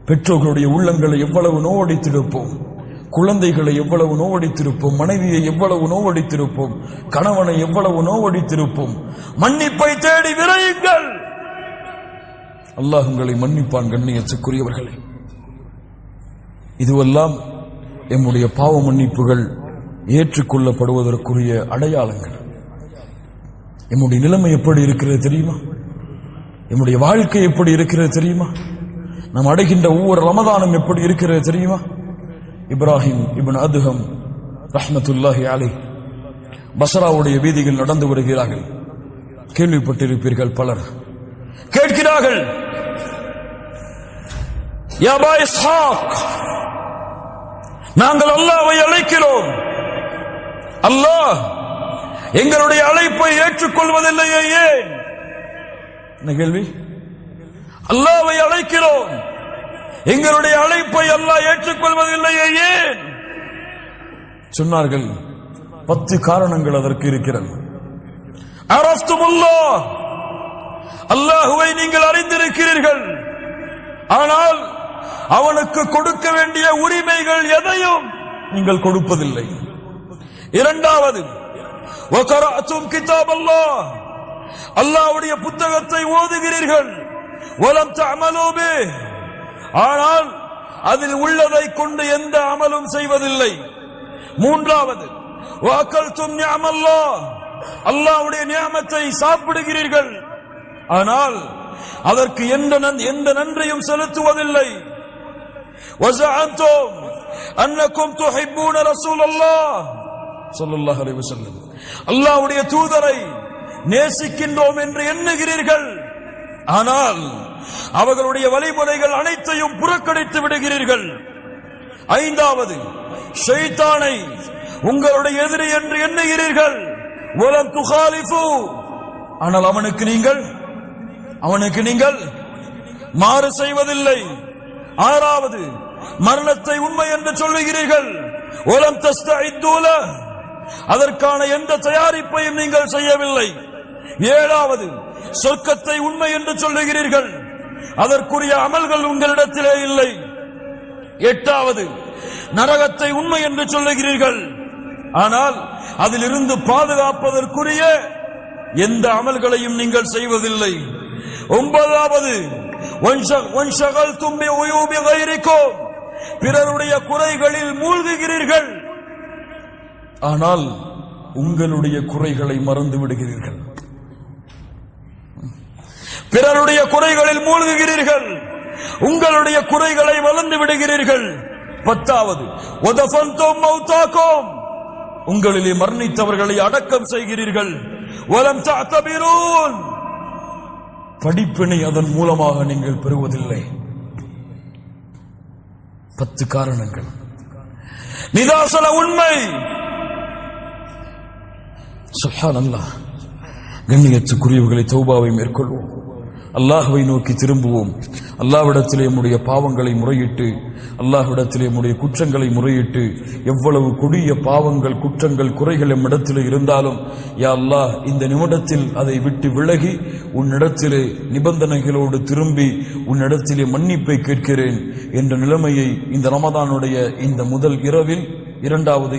பெற்றோர்களுடைய உள்ளங்களை எவ்வளவு நோவடித்திருப்போம், குழந்தைகளை எவ்வளவு நோவடித்திருப்போம், மனைவியை எவ்வளவு நோவடித்திருப்போம், கணவனை எவ்வளவு நோவடித்திருப்போம். மன்னிப்பை தேடி விரையுங்கள். அல்லாஹ் உங்களை மன்னிப்பான். கண்ணியத்துக்குரியவர்களே, இதுவெல்லாம் எம்முடைய பாவ மன்னிப்புகள் ஏற்றுக்கொள்ளப்படுவதற்குரிய அடையாளங்கள். எம்முடைய நிலைமை எப்படி இருக்கிறது தெரியுமா? எம்முடைய வாழ்க்கை எப்படி இருக்கிறது தெரியுமா? நாம் அடைகின்ற ஒவ்வொரு ரமதானும் எப்படி இருக்கிறது தெரியுமா? இப்ராஹிம் இப்னு அதுஹம் ரஹ்மத்துல்லாஹி அலைஹி பஸ்ராவுடைய வீதிகள் நடந்து வருகிறார்கள். கேள்விப்பட்டிருப்பீர்கள், பலர் கேட்கிறார்கள், யா அபா இஸ்ஹாக், நாங்கள் அல்லாஹ்வை அழைக்கிறோம், அல்லாஹ் எங்களுடைய அழைப்பை ஏற்றுக்கொள்வதில்லையே, ஏன்? என்ன கேள்வி? அல்லாஹ்வை அழைக்கிறோம், எங்களுடைய அழைப்பை அல்லாஹ் ஏற்றுக்கொள்வதில்லையே, ஏன்? சொன்னார்கள், 10 காரணங்கள் அதற்கு இருக்கிறது. அரஃப்துமுல்லாஹ், அல்லாஹ்வை நீங்கள் அறிந்திருக்கிறீர்கள், ஆனால் அவனுக்கு கொடுக்க வேண்டிய உரிமைகள் எதையும் நீங்கள் கொடுப்பதில்லை. இரண்டாவது, வகரஅதும் கிதாபல்லாஹ், அல்லாஹ்வுடைய புத்தகத்தை ஓதுகிறீர்கள், வலம் தஅமலூ பிஹ், ஆனால் அதில் உள்ளதை கொண்டு எந்த அமலும் செய்வதில்லை. மூன்றாவது, வஅகல்தும் நிஅமல்லாஹ், அல்லாஹ்வுடைய நியமத்தை சாப்பிடுகிறீர்கள், ஆனால் அதற்கு எந்த நன்றியும் செலுத்துவதில்லை. வஸஅன்தும் அன்னக்கும் துஹிப்பூன ரசூலல்லாஹ் ஸல்லல்லாஹு அலைஹி வஸல்லம், அல்லாஹ்வுடைய தூதரை நேசிக்கின்றோம் என்று எண்ணுகிறீர்கள், ஆனால் அவர்களுடைய வழிமுறைகள் அனைத்தையும் புறக்கணித்து விடுகிறீர்கள். ஐந்தாவது, ஷைத்தானை உங்களுடைய எதிரி என்று எண்ணுகிறீர்கள், வலம் துகாலிஃபு, ஆனால் அவனுக்கு நீங்கள் மாறு செய்வதில்லை. ஆறாவது, மரணத்தை உண்மை என்று சொல்லுகிறீர்கள், வலம் தஸ்தஇது லஹ், அதற்கான எந்த தயாரிப்பையும் நீங்கள் செய்யவில்லை. ஏழாவது, சொர்க்கத்தை உண்மை என்று சொல்லுகிறீர்கள், அதற்குரிய அமல்கள் உங்களிடத்திலே இல்லை. எட்டாவது, நரகத்தை உண்மை என்று சொல்லுகிறீர்கள், ஆனால் அதிலிருந்து பாதுகாப்பதற்குரிய எந்த அமல்களையும் நீங்கள் செய்வதில்லை. ஒன்பதாவது, வன்ஷகல்தும் பிஉயூபி கைரிக்கும், பிறருடைய குறைகளில் மூழ்குகிறீர்கள், ஆனால் உங்களுடைய குறைகளை மறந்து விடுகிறீர்கள். பிறருடைய குறைகளில் மூழ்குகிறீர்கள், உங்களுடைய குறைகளை மறந்து விடுகிறீர்கள். பத்தாவது, வதஃபன்தும் மௌதாக்கும், உங்களிலே மரணித்தவர்களை அடக்கம் செய்கிறீர்கள். வலம் தஅதபிரூன், படிப்பினை அதன் மூலமாக நீங்கள் பெறுவதில்லை. 10 காரணங்கள். நிதாசன உண்மை. சுப்ஹானல்லாஹ். கண்ணியத்துக்குரியவர்களை, தௌபாவை மேற்கொள்வோம், அல்லாஹ்வை நோக்கி திரும்புவோம், அல்லாஹ்விடத்திலே நம்முடைய பாவங்களை முறையிட்டு, அல்லாஹ்விடத்திலே நம்முடைய குற்றங்களை முறையிட்டு, எவ்வளவு கொடிய பாவங்கள், குற்றங்கள், குறைகள் நம்மிடத்திலே இருந்தாலும், யா அல்லாஹ், இந்த நிமிடத்தில் அதை விட்டு விலகி உன்னிடத்திலே நிபந்தனைகளோடு திரும்பி உன்னிடத்திலே மன்னிப்பை கேட்கிறேன் என்ற நிலைமையை இந்த ரமதானுடைய இந்த முதல் இரவில், இரண்டாவது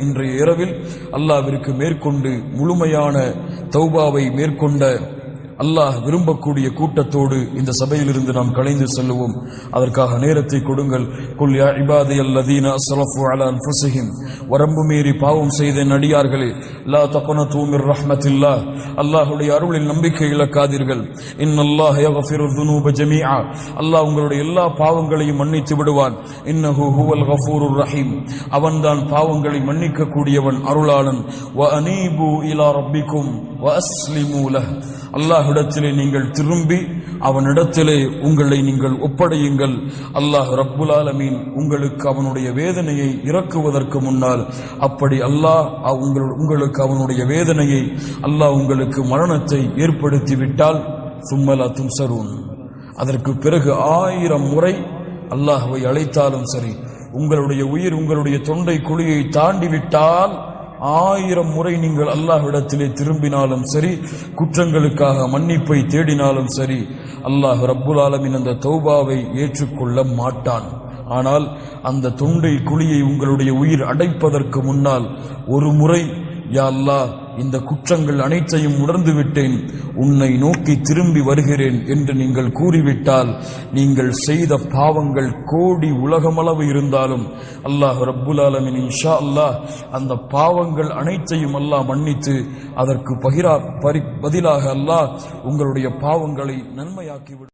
இன்றைய இரவில் அல்லாஹ்விற்கு மேற்கொண்டு முழுமையான தௌபாவை மேற்கொண்ட அல்லாஹ் விரும்பக்கூடிய கூட்டத்தோடு இந்த சபையிலிருந்து நாம் கலைந்து செல்லுவோம். அதற்காக நேரத்தை கொடுங்கள். குல் யா இபாதியல்லதீன அஸ்ரஃபு அலா அன்ஃபுஸிஹிம், வரம்பு மீறி பாவம் செய்த நடிகார்களே, லா தக்னது மிர் ரஹ்மத்தில்லாஹ், அல்லாஹ்வுடைய அருளில் நம்பிக்கை இழக்காதீர்கள். இன்னல்லாஹ யக்ஃபிரு ذுனூப ஜமீஆ, அல்லாஹ் உங்களுடைய எல்லா பாவங்களையும் மன்னித்து விடுவான். இன்னஹு ஹுவல் கஃபூருர் ரஹீம், அவன்தான் பாவங்களை மன்னிக்க கூடியவன், அருளாளன். வ அனீபு இலா ரப்பிக்கும் வ அஸ்லிமு லஹ், அல்லாஹ்விடத்திலே நீங்கள் திரும்பி அவனிடத்திலே உங்களை நீங்கள் ஒப்படையுங்கள். அல்லாஹ் ரப்புல் ஆலமீன் உங்களுக்கு அவனுடைய வேதனையை இறக்குவதற்கு முன்னால், அப்படி அல்லாஹ் உங்களுக்கு அவனுடைய வேதனையை, அல்லாஹ் உங்களுக்கு மரணத்தை ஏற்படுத்தி விட்டால், சும்மலா துன்சரூன், அதற்கு பிறகு 1000 முறை அல்லாஹ்வை அழைத்தாலும் சரி, உங்களுடைய உயிர் உங்களுடைய தொண்டை குழியை தாண்டி விட்டால் 1000 முறை நீங்கள் அல்லாஹ்விடத்திலே திரும்பினாலும் சரி, குற்றங்களுக்காக மன்னிப்பை தேடினாலும் சரி, அல்லாஹ் ரப்புல் ஆலமீன் அந்த தௌபாவை ஏற்றுக்கொள்ள மாட்டான். ஆனால் அந்த தொண்டை குழியை உங்களுடைய உயிர் அடைப்பதற்கு முன்னால் ஒரு முறை, யா அல்லாஹ், இந்த குற்றங்கள் அனைத்தையும் உணர்ந்து விட்டேன், உன்னை நோக்கி திரும்பி வருகிறேன் என்று நீங்கள் கூறிவிட்டால், நீங்கள் செய்த பாவங்கள் கோடி உலகமளவு இருந்தாலும் அல்லாஹ் ரப்புல் ஆலமீன் இன்ஷா அல்லாஹ் அந்த பாவங்கள் அனைத்தையும் அல்லாஹ் மன்னித்து, அதற்கு பதிலாக அல்லாஹ் உங்களுடைய பாவங்களை நன்மையாக்கிவிடும்.